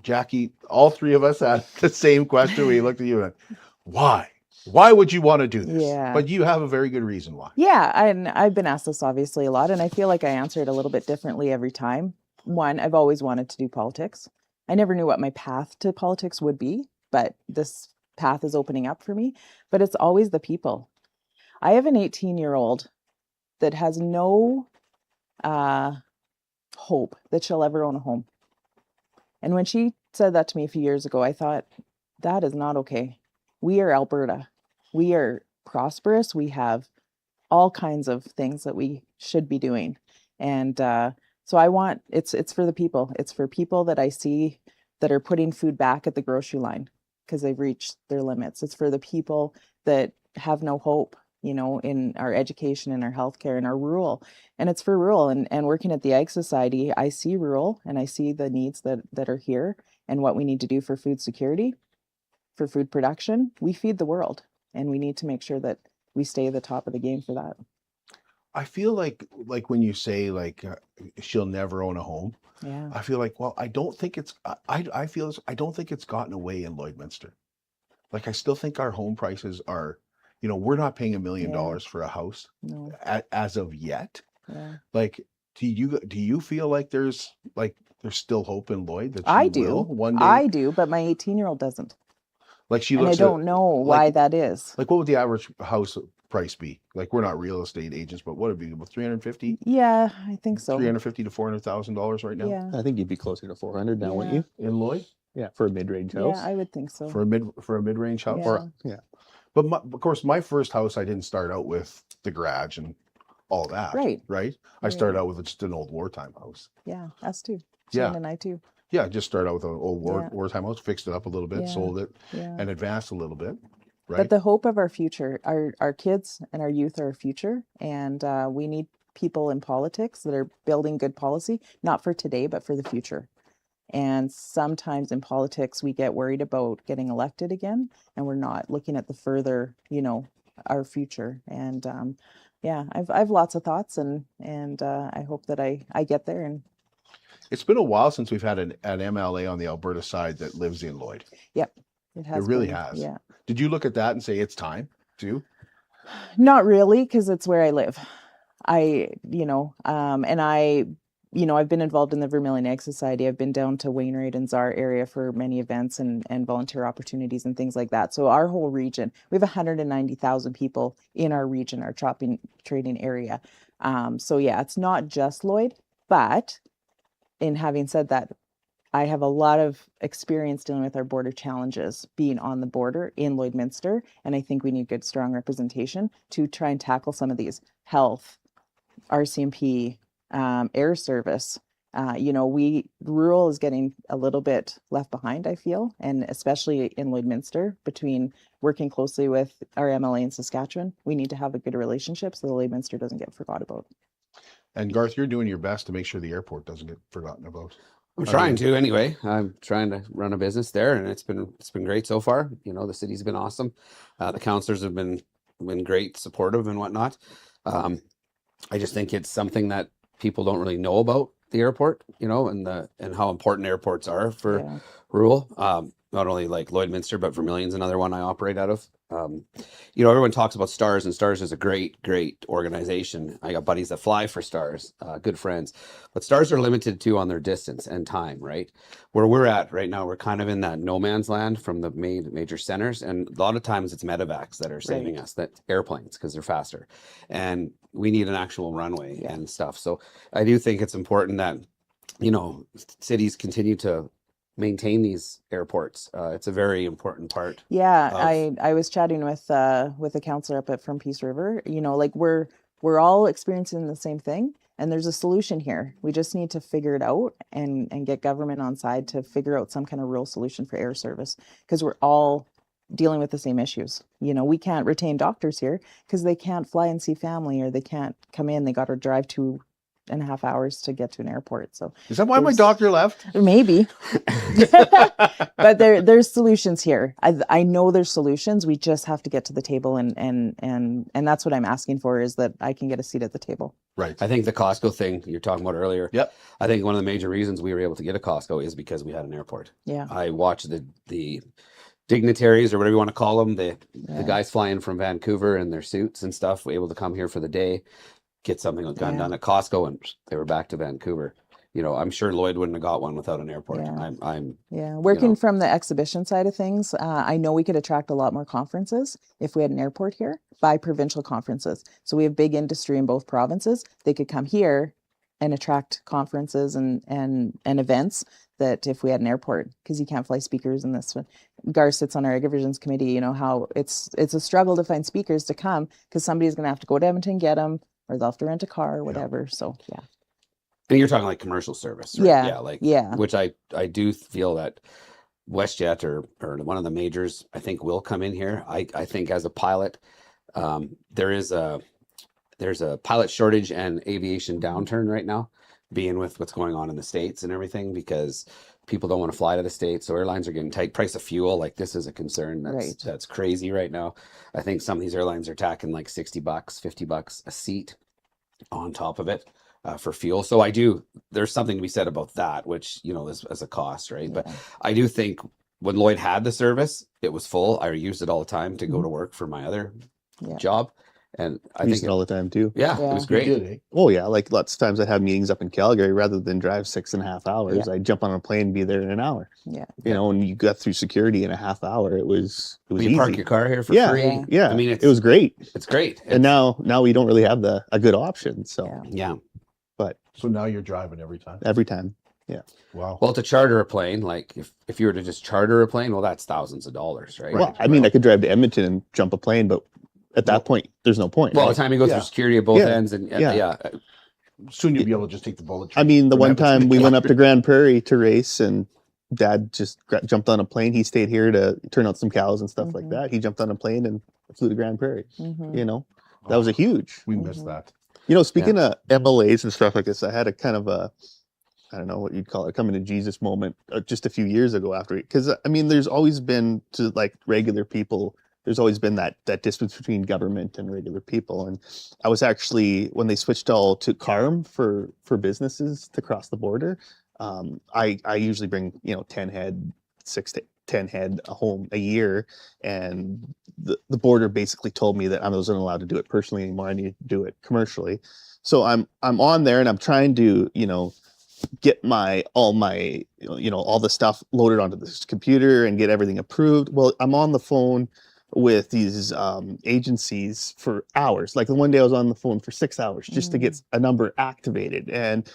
Jackie, all three of us had the same question. We looked at you and why? Why would you want to do this? Yeah. But you have a very good reason why. Yeah, and I've been asked this obviously a lot, and I feel like I answer it a little bit differently every time. One, I've always wanted to do politics. I never knew what my path to politics would be, but this path is opening up for me. But it's always the people. I have an 18-year-old that has no hope that she'll ever own a home. And when she said that to me a few years ago, I thought, that is not okay. We are Alberta. We are prosperous. We have all kinds of things that we should be doing. And so I want, it's for the people. It's for people that I see that are putting food back at the grocery line because they've reached their limits. It's for the people that have no hope. you know, in our education and our healthcare and our rural. And it's for rural, and working at the Ag Society, I see rural and I see the needs that are here and what we need to do for food security, for food production. We feed the world, and we need to make sure that we stay at the top of the game for that. I feel like when you say she'll never own a home, Yeah. I feel like, well, I don't think it's I don't think it's gotten away in Lloydminster. Like I still think our home prices are, you know, we're not paying $1 million for a house No. as of yet. Yeah. Like, do you feel like there's still hope in Lloyd that she I do. will one day? I do, but my 18-year-old doesn't. Like she And I looks don't know why that is. Like what would the average house price be? Like we're not real estate agents, but what would it be, about 350? Yeah, I think so. $350 to $400,000 right now. Yeah. I think you'd be closer to 400 now, wouldn't you? In Lloyd? Yeah, for a mid-range house. Yeah, I would think so. For a mid-range house. Yeah. But of course, my first house, I didn't start out with the garage and all that. Right. I started out with just an old wartime house. Yeah, us too. Yeah. Shane and I too. Yeah, I just started out with an old wartime house, fixed it up a little bit, Yeah. sold it, Yeah. and advanced a little bit. Right. But the hope of our future, our kids and our youth are our future, and we need people in politics that are building good policy, not for today, but for the future. And sometimes in politics, we get worried about getting elected again, and we're not looking at the further, you know, our future. And yeah, I've lots of thoughts, and I hope that I get there. And it's been a while since we've had an MLA on the Alberta side that lives in Lloyd. Yep, it has. It really been, has. Yeah. Did you look at that and say it's time too? Not really, because it's where I live. I've been involved in the Vermilion Ag Society. I've been down to Wainwright and Czar area for many events and volunteer opportunities and things like that. So our whole region, we have 190,000 people in our region, our trading area. So yeah, it's not just Lloyd, but in having said that, I have a lot of experience dealing with our border challenges, being on the border in Lloydminster, and I think we need good, strong representation to try and tackle some of these: health, RCMP, air service. Rural is getting a little bit left behind, I feel, and especially in Lloydminster, between working closely with our MLA in Saskatchewan, we need to have a good relationship so the Lloydminster doesn't get forgot about. And Garth, you're doing your best to make sure the airport doesn't get forgotten about. I'm trying to anyway. I'm trying to run a business there, and it's been great so far. You know, the city's been awesome. The councillors have been great, supportive and whatnot. I just think it's something that people don't really know about the airport, you know, and how important airports are for rural. Not only like Lloydminster, but Vermilion's another one I operate out of. Everyone talks about Stars, and Stars is a great organization. I got buddies that fly for Stars, good friends, but Stars are limited too on their distance and time, right? Where we're at right now, we're kind of in that no man's land from the major centers. And a lot of times it's medevacs that are saving us, that airplanes, because they're faster, and we need an actual runway and stuff. So I do think it's important that, you know, cities continue to maintain these airports. It's a very important part. Yeah, I was chatting with a counselor up from Peace River. You know, like we're all experiencing the same thing, and there's a solution here. We just need to figure it out and get government on side to figure out some kind of real solution for air service, because we're all dealing with the same issues. You know, we can't retain doctors here because they can't fly and see family, or they can't come in. They got to drive 2.5 hours to get to an airport. So is that why my doctor left? Maybe. But there's solutions here. I know there's solutions. We just have to get to the table, and that's what I'm asking for, is that I can get a seat at the table. Right. I think the Costco thing you're talking about earlier. Yep. I think one of the major reasons we were able to get a Costco is because we had an airport. Yeah. I watched the dignitaries, or whatever you want to call them, the guys flying from Vancouver in their suits and stuff, were able to come here for the day, get something done at Costco, and they were back to Vancouver. You know, I'm sure Lloyd wouldn't have got one without an airport. Working from the exhibition side of things, I know we could attract a lot more conferences if we had an airport here, by provincial conferences. So we have big industry in both provinces. They could come here and attract conferences and events that if we had an airport, because you can't fly speakers in this one. Garth sits on our Ag Visions committee. You know how it's a struggle to find speakers to come, because somebody's going to have to go to Edmonton, get them, or they'll have to rent a car or whatever. So yeah. And you're talking like commercial service, right? Yeah. Which I do feel that WestJet or one of the majors, I think, will come in here. I think as a pilot, there's a pilot shortage and aviation downturn right now, being with what's going on in the States and everything, because people don't want to fly to the States. So airlines are getting tight. Price of fuel, like this is a concern. That's crazy right now. I think some of these airlines are tacking like $60, $50 a seat on top of it for fuel. So there's something to be said about that, which, is as a cost, right? But I do think when Lloyd had the service, it was full. I used it all the time to go to work for my other job. And I used it all the time too. Yeah, it was great. You did, eh? Oh yeah, like lots of times I'd have meetings up in Calgary, rather than drive 6.5 hours, I'd jump on a plane and be there in an hour. Yeah. And you got through security in a half hour. It was you easy. park your car here for free. Yeah. I mean, it was great. It's great. And now we don't really have a good option. So but So now you're driving every time. every time. Yeah. Wow. Well, to charter a plane, like if you were to just charter a plane, well, that's thousands of dollars, right? Well, I mean, I could drive to Edmonton and jump a plane, but at that point, there's no point. Well, right? the time you go through security at both ends, and Soon you'll be able to just take the bullet I train mean, the from one Edmonton time to we went up to Calgary. Grand Prairie to race, and Dad just jumped on a plane. He stayed here to turn out some cows and stuff like that. He jumped on a plane and flew to Grand Prairie. That was a huge. We missed that. Speaking of MLAs and stuff like this, I had a kind of I don't know what you'd call it, coming to Jesus moment just a few years ago after, because I mean, there's always been, to like regular people, there's always been that distance between government and regular people. And I was actually, when they switched all to CARM for businesses to cross the border, I usually bring 10 head, 6 to 10 head home a year, and the border basically told me that I wasn't allowed to do it personally anymore. I need to do it commercially. So I'm on there and I'm trying to get all the stuff loaded onto this computer and get everything approved. Well, I'm on the phone with these agencies for hours. Like the one day I was on the phone for 6 hours just to get a number activated, and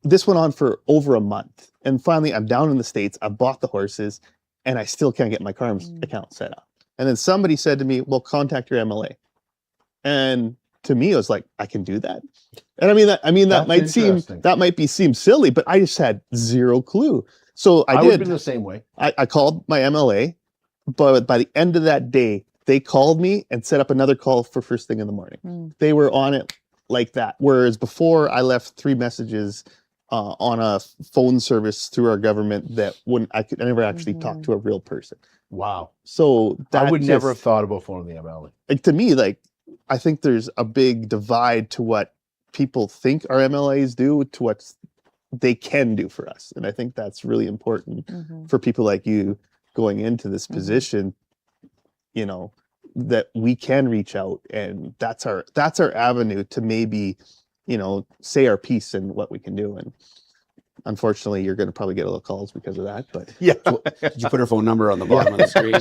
this went on for over a month. And finally, I'm down in the States. I bought the horses, and I still can't get my CARMS account set up. And then somebody said to me, "Well, contact your MLA." And to me, it was like, I can do that. And that might seem silly, but I just had zero clue. So I would did. have been the same way. I called my MLA, but by the end of that day, they called me and set up another call for first thing in the morning. They were on it like that. Whereas before, I left 3 messages on a phone service through our government that I never actually talk to a real person. Wow. So I would never have thought about phoning the MLA. Like, to me, I think there's a big divide to what people think our MLAs do to what they can do for us. And I think that's really important for people like you going into this position, that we can reach out, and that's our avenue to maybe, say our piece in what we can do. And unfortunately, you're going to probably get a lot of calls because of that. But Did you put her phone number on the bottom of the screen?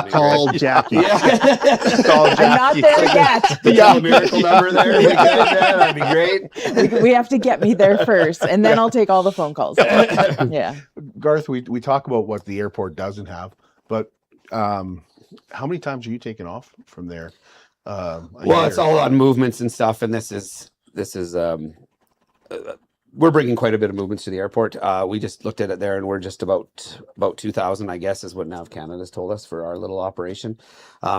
Call Jackie. Call Jackie. I'm not there yet. The miracle number there. We got that. That'd be great. We have to get me there first, and then I'll take all the phone calls. Yeah. Garth, we talk about what the airport doesn't have, but how many times are you taking off from there? Well, it's all on movements and stuff, and this is we're bringing quite a bit of movements to the airport. We just looked at it there, and we're just about 2,000, I guess, is what Nav Canada's told us for our little operation.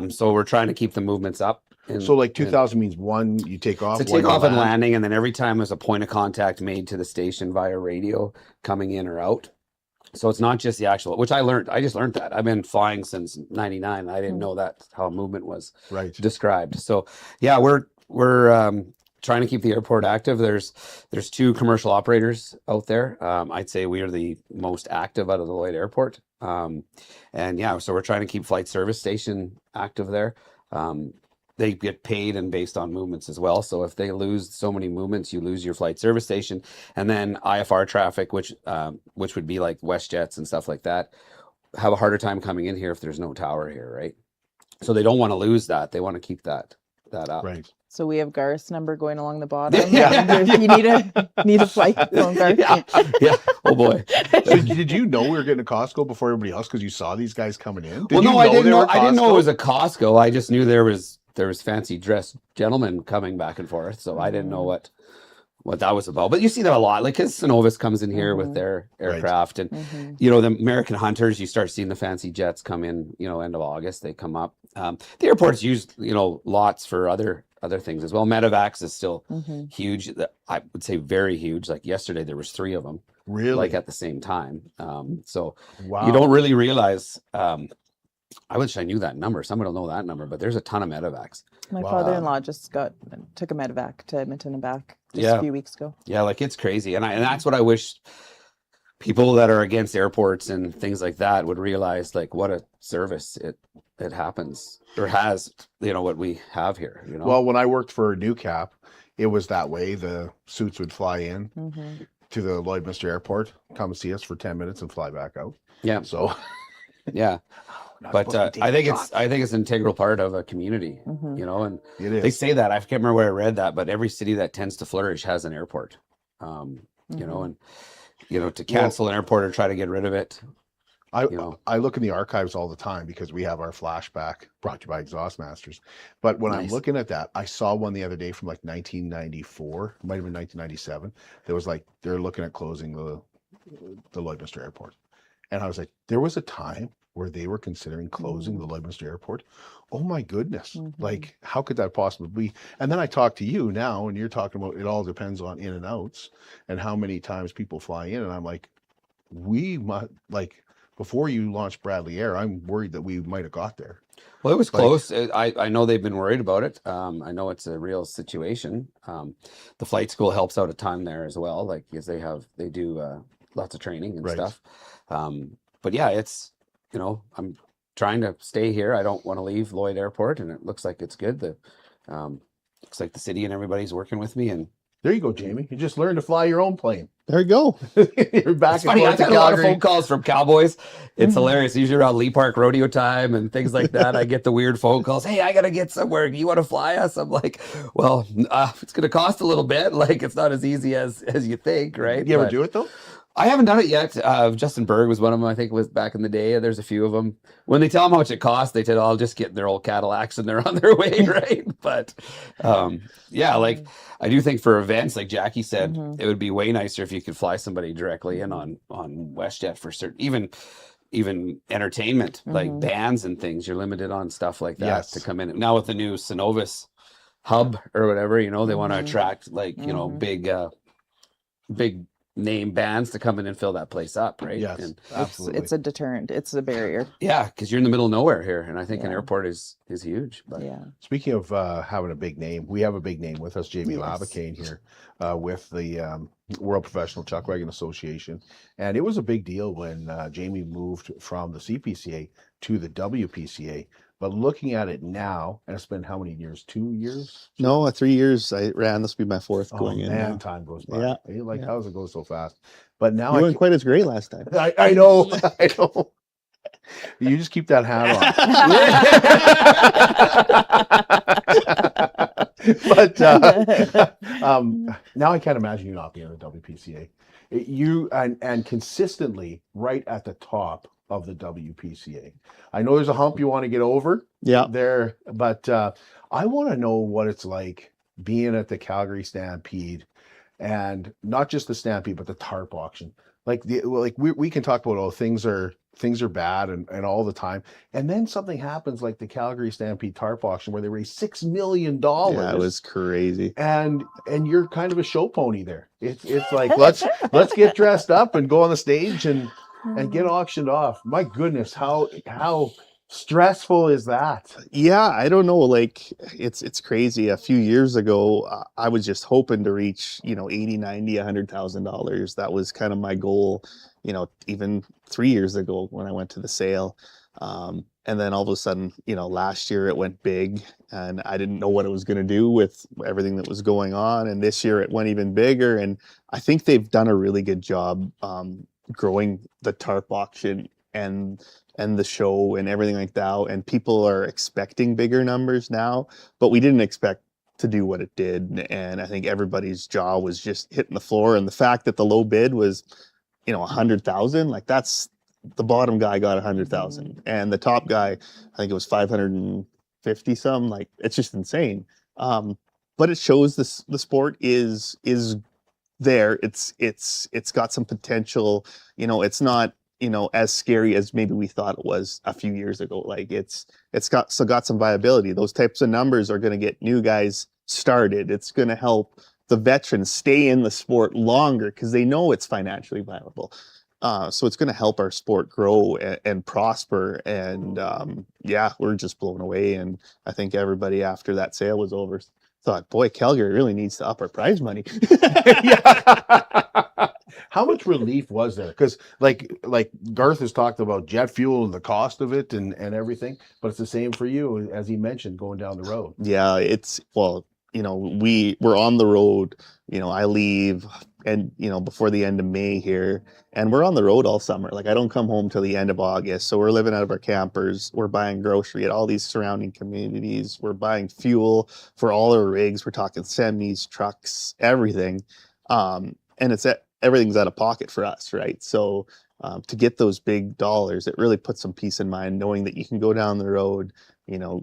So we're trying to keep the movements up. So like 2,000 means one, you take off. So take off and landing, and then every time there's a point of contact made to the station via radio coming in or out. So it's not just the actual, which I just learned that. I've been flying since 99. I didn't know that's how movement was described. So yeah, we're trying to keep the airport active. There's 2 commercial operators out there. I'd say we are the most active out of the Lloyd Airport. And yeah, so we're trying to keep Flight Service Station active there. They get paid and based on movements as well. So if they lose so many movements, you lose your flight service station. And then IFR traffic, which would be like WestJets and stuff like that, have a harder time coming in here if there's no tower here, right? So they don't want to lose that. They want to keep that up. Right. So we have Garth's number going along the bottom. If you need a flight phone, Garth. Yeah. Oh boy. So did you know we were getting a Costco before everybody else because you saw these guys coming in? Well, no, I didn't know it was a Costco. I just knew there was fancy dressed gentlemen coming back and forth. So I didn't know what that was about. But you see that a lot, like because Synovus comes in here with their aircraft, and you know, the American Hunters, you start seeing the fancy jets come in, you know, end of August, they come up. The airport's used, you know, lots for other things as well. Medevacs is still huge. I would say very huge. Like yesterday, there was 3 of them. Really? Like at the same time. So Wow. you don't really realize, I wish I knew that number. Someone will know that number, but there's a ton of medevacs. My father-in-law just took a medevac to Edmonton and back just a few weeks ago. Yeah, like it's crazy. And that's what I wish people that are against airports and things like that would realize, like what a service it happens or has, you know, what we have here, you know. Well, when I worked for NewCap, it was that way. The suits would fly in to the Lloydminster Airport, come see us for 10 minutes and fly back out. Yeah. So yeah. But I think it's an integral part of a community, you know, and they say that, I can't remember where I read that, but every city that tends to flourish has an airport, you know, and, you know, to cancel an airport or try to get rid of it. I look in the archives all the time because we have our flashback brought to you by Exhaust Masters. But when I'm looking at that, I saw one the other day from like 1994, it might have been 1997. There was like, they're looking at closing the Lloydminster Airport. And I was like, there was a time where they were considering closing the Lloydminster Airport. Oh my goodness. Like, how could that possibly be? And then I talk to you now, and you're talking about it all depends on in and outs and how many times people fly in. And I'm like, we might, like, before you launched Bradley Air, I'm worried that we might have got there. Well, it was close. I know they've been worried about it. I know it's a real situation. The flight school helps out a ton there as well, like, because they do lots of training and stuff. But yeah, it's, you know, I'm trying to stay here. I don't want to leave Lloyd Airport, and it looks like it's good. Looks like the city and everybody's working with me. And there you go, Jamie. You just learned to fly your own plane. There you go. You're back. It's funny, I've got a lot of phone calls from cowboys. It's hilarious. Usually around Lee Park rodeo time and things like that, I get the weird phone calls. Hey, I got to get somewhere. Do you want to fly us? I'm like, well, it's going to cost a little bit. Like, it's not as easy as you think, right? You ever do it though? I haven't done it yet. Justin Berg was one of them, I think it was back in the day. There's a few of them. When they tell them how much it costs, they tell, I'll just get their old Cadillacs and they're on their way, right? But yeah, like I do think for events, like Jackie said, it would be way nicer if you could fly somebody directly in on WestJet for certain, even entertainment, like bands and things. You're limited on stuff like that to come in. Now with the new Synovus hub or whatever, you know, they want to attract like, you know, big name bands to come in and fill that place up, right? Yes, and absolutely. It's a deterrent. It's a barrier. Yeah, because you're in the middle of nowhere here, and I think an airport is huge. But Speaking of having a big name, we have a big name with us, Jamie Laboucane here with the World Professional Chuckwagon Association, and it was a big deal when Jamie moved from the CPCA to the WPCA. But looking at it now, and it's been how many years? 2 years? No, 3 years I ran. This will be my 4th going in. Man, time goes by. Yeah. Like, how does it go so fast? But now you weren't quite as great last time. I know. I know. You just keep that hat on. But now I can't imagine you not being in the WPCA. You and consistently right at the top of the WPCA. I know there's a hump you want to get over there, but I want to know what it's like being at the Calgary Stampede, and not just the Stampede, but the tarp auction. Like we can talk about things are bad and all the time, and then something happens like the Calgary Stampede tarp auction where they raised $6 million. Yeah, it was crazy. And you're kind of a show pony there. It's like let's get dressed up and go on the stage and get auctioned off. My goodness, how stressful is that? Yeah, I don't know. Like it's crazy. A few years ago, I was just hoping to reach, you know, $80,000, $90,000, $100,000. That was kind of my goal, you know, even 3 years ago when I went to the sale. And then all of a sudden, you know, last year it went big and I didn't know what it was going to do with everything that was going on. And this year it went even bigger. And I think they've done a really good job growing the tarp auction and the show and everything like that, and people are expecting bigger numbers now, but we didn't expect to do what it did, and I think everybody's jaw was just hitting the floor. And the fact that the low bid was, you know, 100,000, like that's the bottom guy got 100,000 and the top guy, I think it was 550 some. Like it's just insane. But it shows the sport is there. It's got some potential. It's not as scary as maybe we thought it was a few years ago. Like it's got some viability. Those types of numbers are going to get new guys started. It's going to help the veterans stay in the sport longer because they know it's financially viable. So it's going to help our sport grow and prosper. And we're just blown away. And I think everybody after that sale was over thought, boy, Calgary really needs to up our prize money. How much relief was there? Because like Garth has talked about jet fuel and the cost of it and everything, but it's the same for you, as he mentioned, going down the road. Yeah, we're on the road. I leave and before the end of May here, and we're on the road all summer. Like I don't come home till the end of August. So we're living out of our campers. We're buying grocery at all these surrounding communities. We're buying fuel for all our rigs. We're talking semis, trucks, everything. And everything's out of pocket for us, right? So to get those big dollars, it really puts some peace in mind knowing that you can go down the road,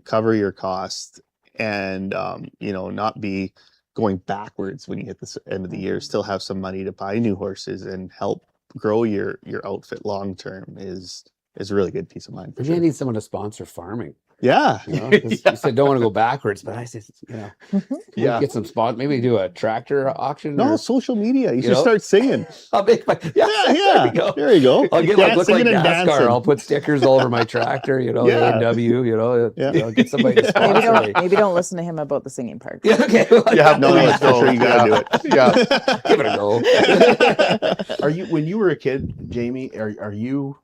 cover your costs, and not be going backwards when you hit the end of the year. Still have some money to buy new horses and help grow your outfit long term is a really good peace of mind. Maybe I need someone to sponsor farming. Yeah. You said don't want to go backwards, but I said, get some spot. Maybe do a tractor auction. No, social media. You should start singing. I'll make my yeah. There you go. I'll get look like NASCAR. I'll put stickers all over my tractor. A&W. Get somebody to sponsor me. Maybe don't listen to him about the singing part. Yeah, okay. That's for sure. You gotta do it. Yeah, give it a go. When you were a kid, Jamie? Are you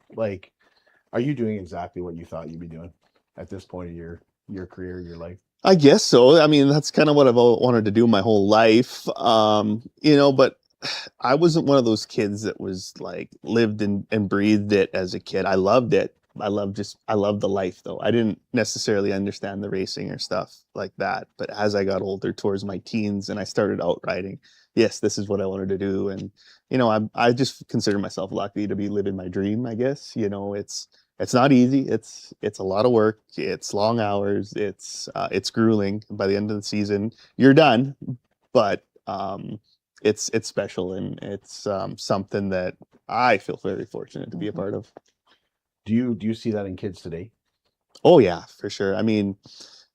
doing exactly what you thought you'd be doing at this point of your career, your life? I guess so. I mean, that's kind of what I've wanted to do my whole life. But I wasn't one of those kids that was like lived and breathed it as a kid. I loved it. I loved the life though. I didn't necessarily understand the racing or stuff like that. But as I got older towards my teens and I started out riding, yes, this is what I wanted to do. And, I just consider myself lucky to be living my dream, I guess. It's not easy. It's a lot of work. It's long hours. It's grueling. By the end of the season, you're done. But it's special, and it's something that I feel very fortunate to be a part of. Do you see that in kids today? Oh yeah, for sure. I mean,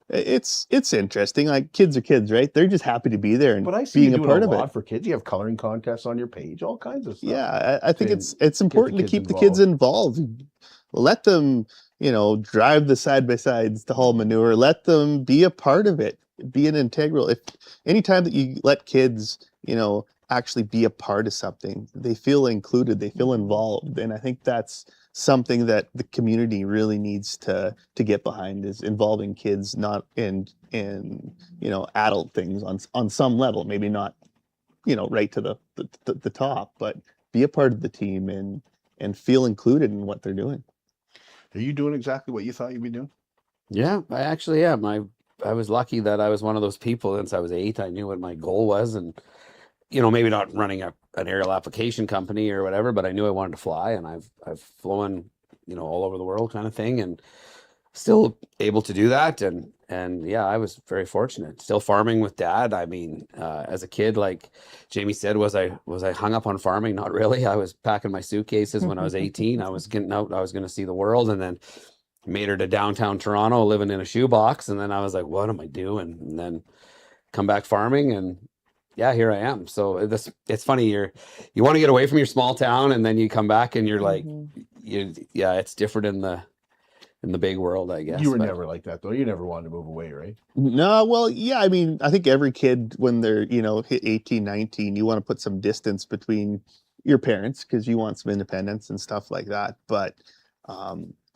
it's interesting. Like kids are kids, right? They're just happy to be there and but I see being you a doing part a of lot it. for kids. You have coloring contests on your page, all kinds of stuff. Yeah, I think it's important to keep the kids involved. Let them, drive the side-by-sides to haul manure. Let them be a part of it. Be an integral. Anytime that you let kids, actually be a part of something, they feel included, they feel involved. And I think that's something that the community really needs to get behind, is involving kids, not in adult things on some level, maybe not, right to the top, but be a part of the team and feel included in what they're doing. Are you doing exactly what you thought you'd be doing? Yeah, I actually am. I was lucky that I was one of those people since I was 8. I knew what my goal was, and maybe not running an aerial application company or whatever, but I knew I wanted to fly, and I've flown all over the world kind of thing, and still able to do that. And yeah, I was very fortunate. Still farming with Dad. I mean, as a kid, like Jamie said, was I hung up on farming? Not really. I was packing my suitcases when I was 18. I was getting out. I was going to see the world, and then made her to downtown Toronto, living in a shoebox. And then I was like, what am I doing? And then come back farming, and yeah, here I am. So it's funny. You want to get away from your small town, and then you come back and you're like, it's different in the big world, I guess. You were never like that though. You never wanted to move away, right? No, well, yeah, I mean, I think every kid when they're, hit 18, 19, you want to put some distance between your parents because you want some independence and stuff like that. But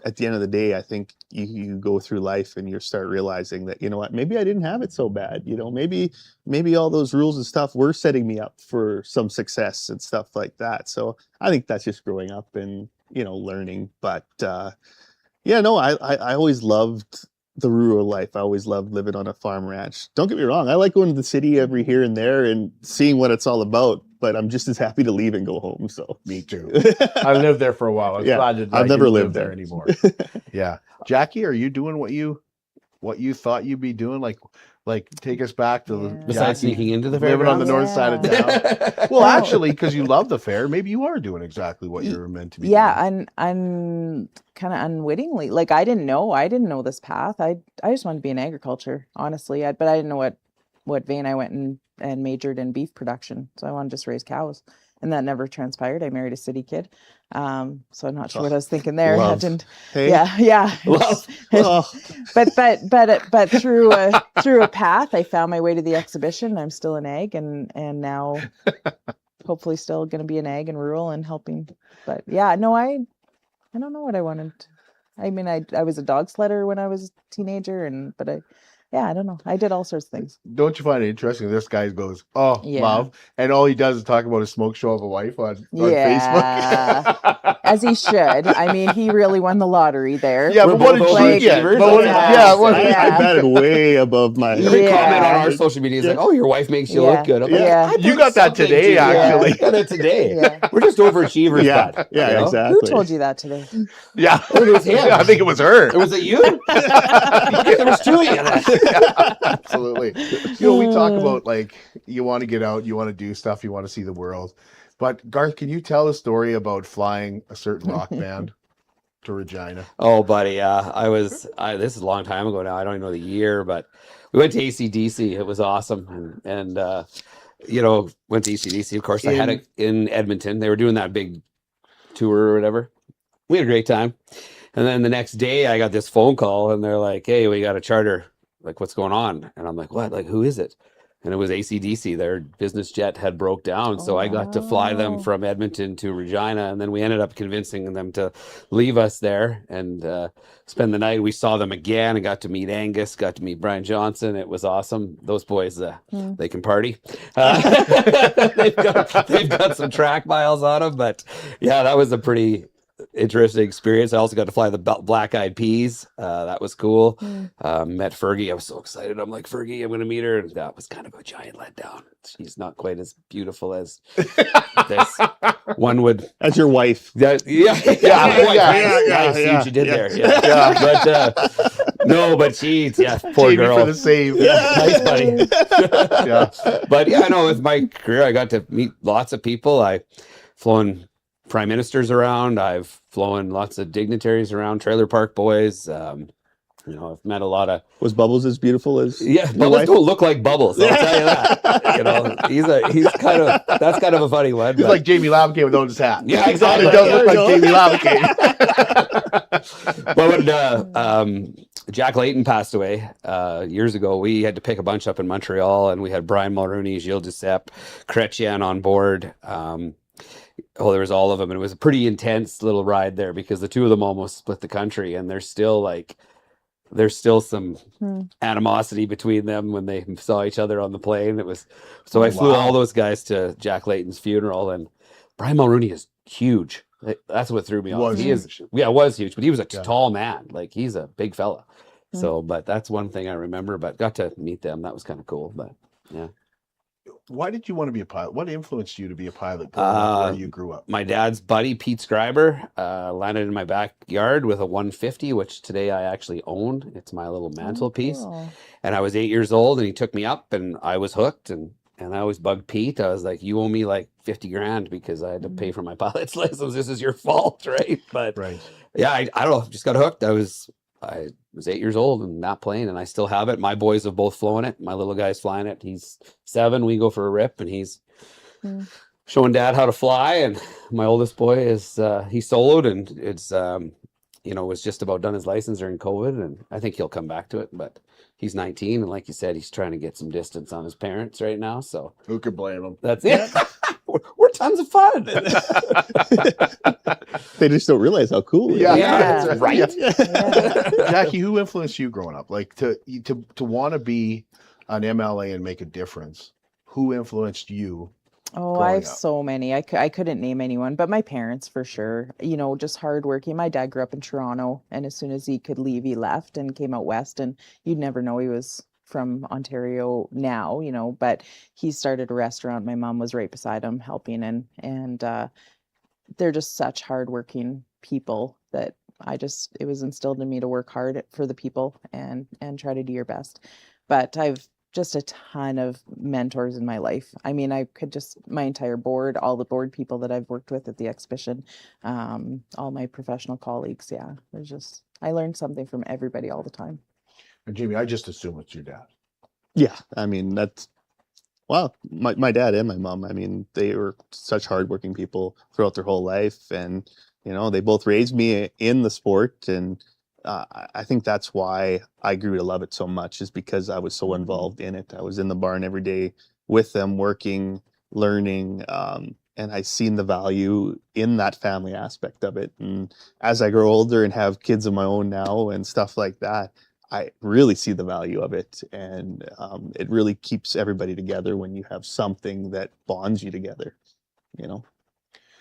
at the end of the day, I think you go through life and you start realizing that, maybe I didn't have it so bad. Maybe all those rules and stuff were setting me up for some success and stuff like that. So I think that's just growing up and, learning. But yeah, no, I always loved the rural life. I always loved living on a farm ranch. Don't get me wrong. I like going to the city every here and there and seeing what it's all about, but I'm just as happy to leave and go home. So me too. I lived there for a while. I've never lived there anymore. Yeah. Jackie, are you doing what you thought you'd be doing? Like Like, take us back to Besides Jackie sneaking into the living on the north fairgrounds? side of town. Well, actually, because you love the fair, maybe you are doing exactly what you're meant to be doing. I'm kind of unwittingly, like I didn't know this path. I just wanted to be in agriculture, honestly. But I didn't know what vein I went and majored in beef production. So I wanted to just raise cows. And that never transpired. I married a city kid. So I'm not sure what I was thinking there. Love. Hey? Yeah. Love. Oh. But through a path, I found my way to the exhibition. I'm still in ag and now hopefully still going to be in ag and rural and helping. But yeah, no, I don't know what I wanted. I mean, I was a dog sledder when I was a teenager I don't know. I did all sorts of things. Don't you find it interesting? This guy goes, "Oh, Yeah. love," and all he does is talk about a smoke show of a wife on Yeah. Facebook. As he should. I mean, he really won the lottery there. Yeah, but what did you get? But what did- I betted way above my. Every comment on our social media is like, "Oh, your wife makes you look good." I'm like, Yeah. I You got that something today, to you. actually. I got it today. Yeah. We're just overachievers, bud. Yeah, you know? exactly. Who told you that today? Yeah, It was him. I think it was her. Was it you? There was two of you. Absolutely. You know, we talk about like you want to get out, you want to do stuff, you want to see the world. But Garth, can you tell a story about flying a certain rock band to Regina? Oh, buddy, this is a long time ago now. I don't even know the year, but we went to AC/DC. It was awesome, and went to AC/DC. Of course, I had it in Edmonton. They were doing that big tour or whatever. We had a great time, and then the next day I got this phone call, and they're like, "Hey, we got a charter. Like, what's going on?" And I'm like, "What? Like, who is it?" And it was AC/DC. Their business jet had broke down. So I got to fly them from Edmonton to Regina. And then we ended up convincing them to leave us there and spend the night. We saw them again and got to meet Angus, got to meet Brian Johnson. It was awesome. Those boys, they can party. They've got some track miles on them. But yeah, that was a pretty interesting experience. I also got to fly the Black Eyed Peas. That was cool. Met Fergie. I was so excited. I'm like, "Fergie, I'm going to meet her." And that was kind of a giant letdown. She's not quite as beautiful as this one would. As your wife. I see what you did there. Yeah. But no, but she's poor Jamie girl. for the save. Nice, buddy. Yeah. But yeah, no, with my career, I got to meet lots of people. I've flown prime ministers around. I've flown lots of dignitaries around, trailer park boys. I've met a lot of. Was Bubbles as beautiful as? Yeah, Bubbles don't look like Bubbles. I'll tell you that. He's kind of that's kind of a funny one. He's like Jamie Laboucane without his hat. Yeah, exactly. He does look like Jamie Laboucane. But when Jack Layton passed away years ago, we had to pick a bunch up in Montreal, and we had Brian Mulrooney, Gilles Duceppe, Chrétien on board. There was all of them, and it was a pretty intense little ride there because the two of them almost split the country, and there's still some animosity between them when they saw each other on the plane. It was I flew all those guys to Jack Layton's funeral, and Brian Mulrooney is huge. That's what threw me off. Was huge, but he was a tall man. Like, he's a big fella. So, but that's one thing I remember. But got to meet them. That was kind of cool. But yeah. Why did you want to be a pilot? What influenced you to be a pilot where you grew up? My dad's buddy, Pete Scriber, landed in my backyard with a 150, which today I actually own. It's my little mantelpiece. Cool. And I was 8 years old, and he took me up, and I was hooked. And I always bugged Pete. I was like, "You owe me like 50 grand because I had to pay for my pilot's license. This is your fault," right? But yeah, I don't know. Just got hooked. I was 8 years old in that plane, and I still have it. My boys have both flown it. My little guy's flying it. He's 7. We go for a rip, and he's showing Dad how to fly. And my oldest boy is he soloed, and it's was just about done his license during COVID, and I think he'll come back to it. But he's 19, and like you said, he's trying to get some distance on his parents right now. So who could blame him? That's it. We're tons of fun. They just don't realize how cool it is. Yeah. Right. Yeah. Jackie, who influenced you growing up? Like to want to be an MLA and make a difference? Who influenced you? Oh, I have so many. I couldn't name anyone, but my parents for sure. Just hardworking. My dad grew up in Toronto, and as soon as he could leave, he left and came out west. And you'd never know he was from Ontario now, but he started a restaurant. My mom was right beside him helping, and they're just such hardworking people that it was instilled in me to work hard for the people and try to do your best. But I've just a ton of mentors in my life. I mean, I could just, my entire board, all the board people that I've worked with at the exhibition, all my professional colleagues. Yeah, there's just, I learned something from everybody all the time. And Jamie, I just assume it's your dad. Yeah, I mean, that's, well, my dad and my mom, I mean, they were such hardworking people throughout their whole life. And, you know, they both raised me in the sport. And I think that's why I grew to love it so much, is because I was so involved in it. I was in the barn every day with them, working, learning, and I seen the value in that family aspect of it. And as I grow older and have kids of my own now and stuff like that, I really see the value of it. And it really keeps everybody together when you have something that bonds you together, you know.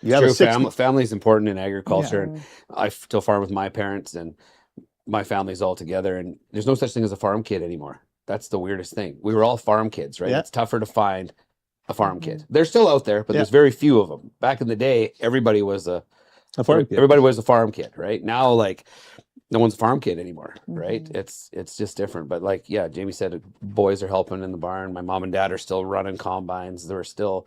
You have True, family is important in agriculture. Yeah. And I still farm with my parents, and my family's all together, and there's no such thing as a farm kid anymore. That's the weirdest thing. We were all farm kids, right? Yeah. It's tougher to find a farm kid. They're still out there, but Yeah. there's very few of them. Back in the day, everybody was a farm kid. Everybody was a farm kid, right? Now, like, no one's a farm kid anymore, right? It's just different. But like, yeah, Jamie said, boys are helping in the barn. My mom and dad are still running combines. They're still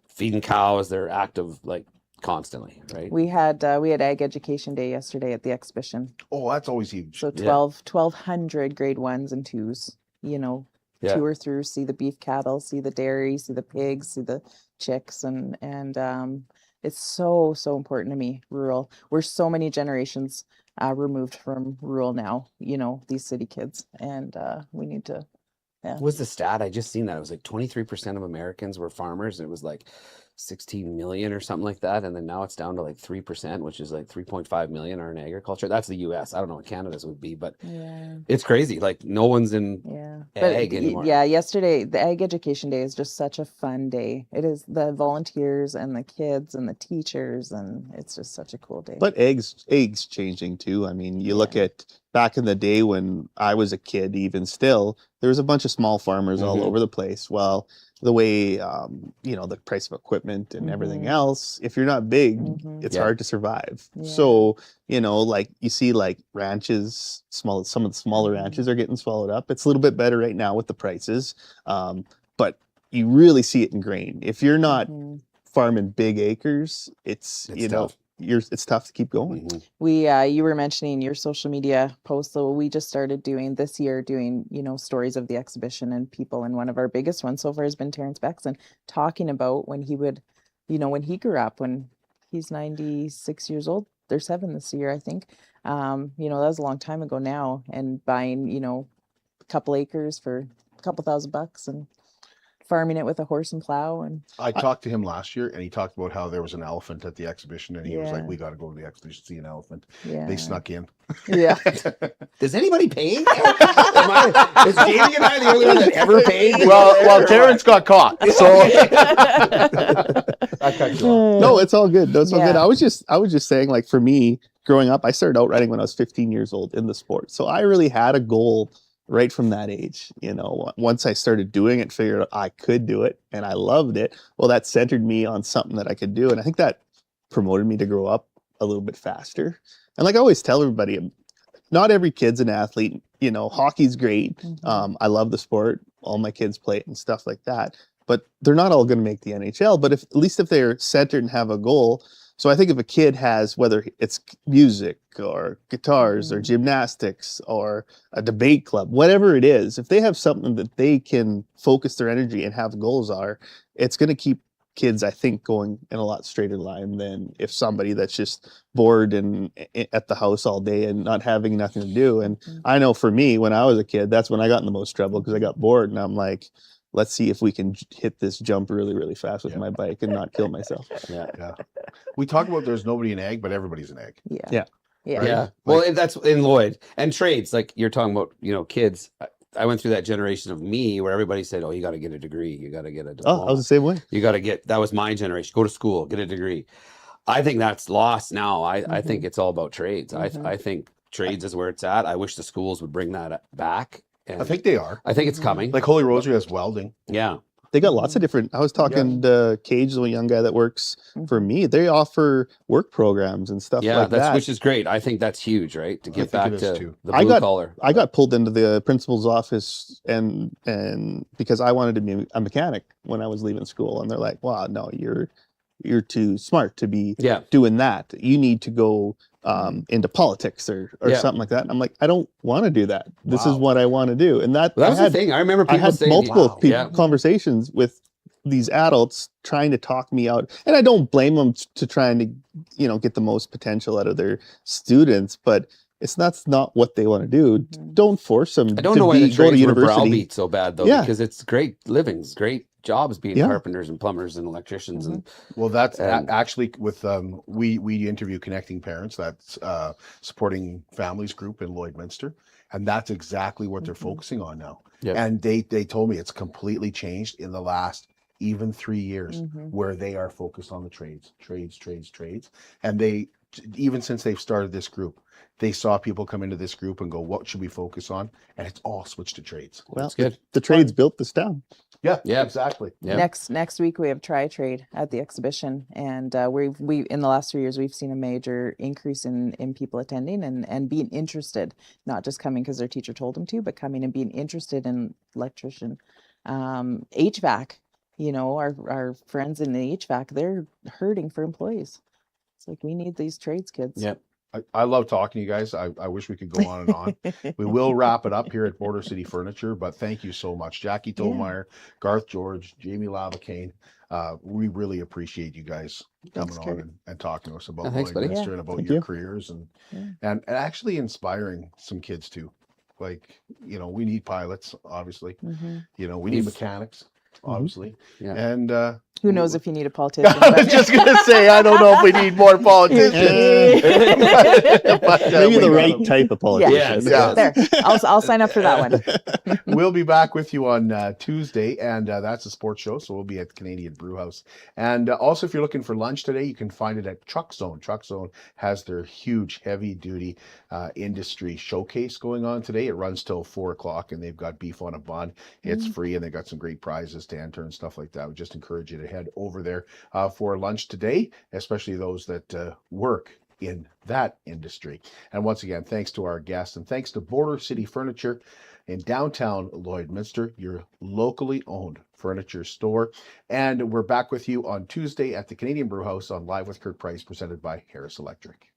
feeding cows. They're active, like, constantly, right? We had Ag Education Day yesterday at the exhibition. Oh, that's always huge. So 1,200 grade 1s and 2s, you know, tour through, see the beef cattle, see the dairy, see the pigs, see the chicks, and it's so important to me. Rural, we're so many generations removed from rural now, you know, these city kids, and we need to. Yeah. What was the stat? I just seen that. It was like 23% of Americans were farmers, and it was like 16 million or something like that. And then now it's down to like 3%, which is like 3.5 million are in agriculture. That's the US. I don't know what Canada's would be, but it's crazy. Like, no one's in ag anymore. Yeah, yesterday, the Ag Education Day is just such a fun day. It is, the volunteers and the kids and the teachers, and it's just such a cool day. But eggs changing too. I mean, you look at back in the day when I was a kid, even still, there was a bunch of small farmers all over the place. Well, the way, you know, the price of equipment and everything else, if you're not big, it's hard to survive. So, you know, like, you see like ranches, some of the smaller ranches are getting swallowed up. It's a little bit better right now with the prices. But you really see it in grain. If you're not farming big acres, it's you know, tough. It's tough to keep going. We you were mentioning your social media posts, so we just started doing this year, you know, stories of the exhibition and people, and one of our biggest ones so far has been Terrence Beckson, talking about when he would, you know, when he grew up, when he's 96 years old. They're 7 this year, I think. You know, that was a long time ago now, and buying, you know, a couple acres for a couple $1,000 and farming it with a horse and plow. And I talked to him last year, and he talked about how there was an elephant at the exhibition, and he was like, "We got to go to the exhibition to see an elephant." They snuck in. Yeah. Does anybody pay? Is Jamie and I the only one that ever paid? Well, Terrence got caught. So I cut you off. No, it's all good. No, it's all good. I was just saying, like, for me, growing up, I started out riding when I was 15 years old in the sport. So I really had a goal right from that age. You know, once I started doing it, figured out I could do it and I loved it. Well, that centered me on something that I could do. And I think that promoted me to grow up a little bit faster. And like I always tell everybody, not every kid's an athlete. You know, hockey's great. I love the sport. All my kids play it and stuff like that. But they're not all going to make the NHL. But at least if they're centered and have a goal. So I think if a kid has, whether it's music or guitars or gymnastics or a debate club, whatever it is, if they have something that they can focus their energy and have goals are, it's going to keep kids, I think, going in a lot straighter line than if somebody that's just bored and at the house all day and not having nothing to do. And I know for me, when I was a kid, that's when I got in the most trouble, because I got bored and I'm like, let's see if we can hit this jump really, really fast with my bike and not kill myself. we talk about there's nobody in ag, but everybody's in ag. Yeah. Yeah. Well, that's in Lloyd and trades. Like you're talking about, you know, kids. I went through that generation of me where everybody said, "Oh, you got to get a degree. You got to get a diploma. Oh, I was the same way. You got to get." That was my generation. Go to school, get a degree. I think that's lost now. I think it's all about trades. I think trades is where it's at. I wish the schools would bring that back. And I think they are. I think it's coming. Like Holy Rosary has welding. Yeah. They got lots of different. I was talking to Cage, the young guy that works for me. They offer work programs and stuff like that, which is great. I think that's huge, right? To get back to the blue collar. I got pulled into the principal's office and because I wanted to be a mechanic when I was leaving school, and they're like, "Wow, no, you're too smart to be doing that. You need to go into politics or something like that." And I'm like, I don't want to do that. This is what I want to do. And that was the thing. I remember people saying multiple conversations with these adults trying to talk me out. And I don't blame them to trying to, get the most potential out of their students, but that's not what they want to do. Don't force them. I don't know why the go to trades were university. browbeat so bad though, because it's great livings, great jobs being carpenters and plumbers and electricians. And well, that's actually with we interview Connecting Parents, that's supporting families group in Lloydminster, and that's exactly what they're focusing on now. And they told me it's completely changed in the last even 3 years, where they are focused on the trades, and they, even since they've started this group, they saw people come into this group and go, what should we focus on? And it's all switched to trades. Well, that's good. The trades built this town. Yeah, exactly. Yeah. Next week we have Tri-Trade at the exhibition, and we in the last 3 years we've seen a major increase in people attending and being interested, not just coming because their teacher told them to, but coming and being interested in electrician, HVAC. Our friends in the HVAC, they're hurting for employees. It's like, we need these trades kids. Yep. I love talking to you guys. I wish we could go on and on. We will wrap it up here at Border City Furniture, but thank you so much. Jackie Tomayer, Garth George, Jamie Laboucane. We really appreciate you guys coming on and talking to us about Lloydminster and about your careers and actually inspiring some kids too. Like, we need pilots, obviously. We need mechanics, obviously. And who knows if you need a politician? I was just going to say, I don't know if we need more politicians. Maybe the right type of politician. There, I'll sign up for that one. We'll be back with you on Tuesday, and that's a sports show, so we'll be at the Canadian Brew House. And also, if you're looking for lunch today, you can find it at Truck Zone. Truck Zone has their huge, heavy-duty industry showcase going on today. It runs till 4 o'clock, and they've got beef on a bun. It's free, and they've got some great prizes to enter and stuff like that. I would just encourage you to head over there for lunch today, especially those that work in that industry. And once again, thanks to our guests, and thanks to Border City Furniture in downtown Lloydminster, your locally owned furniture store. And we're back with you on Tuesday at the Canadian Brew House on Live with Kurt Price, presented by Harris Electric.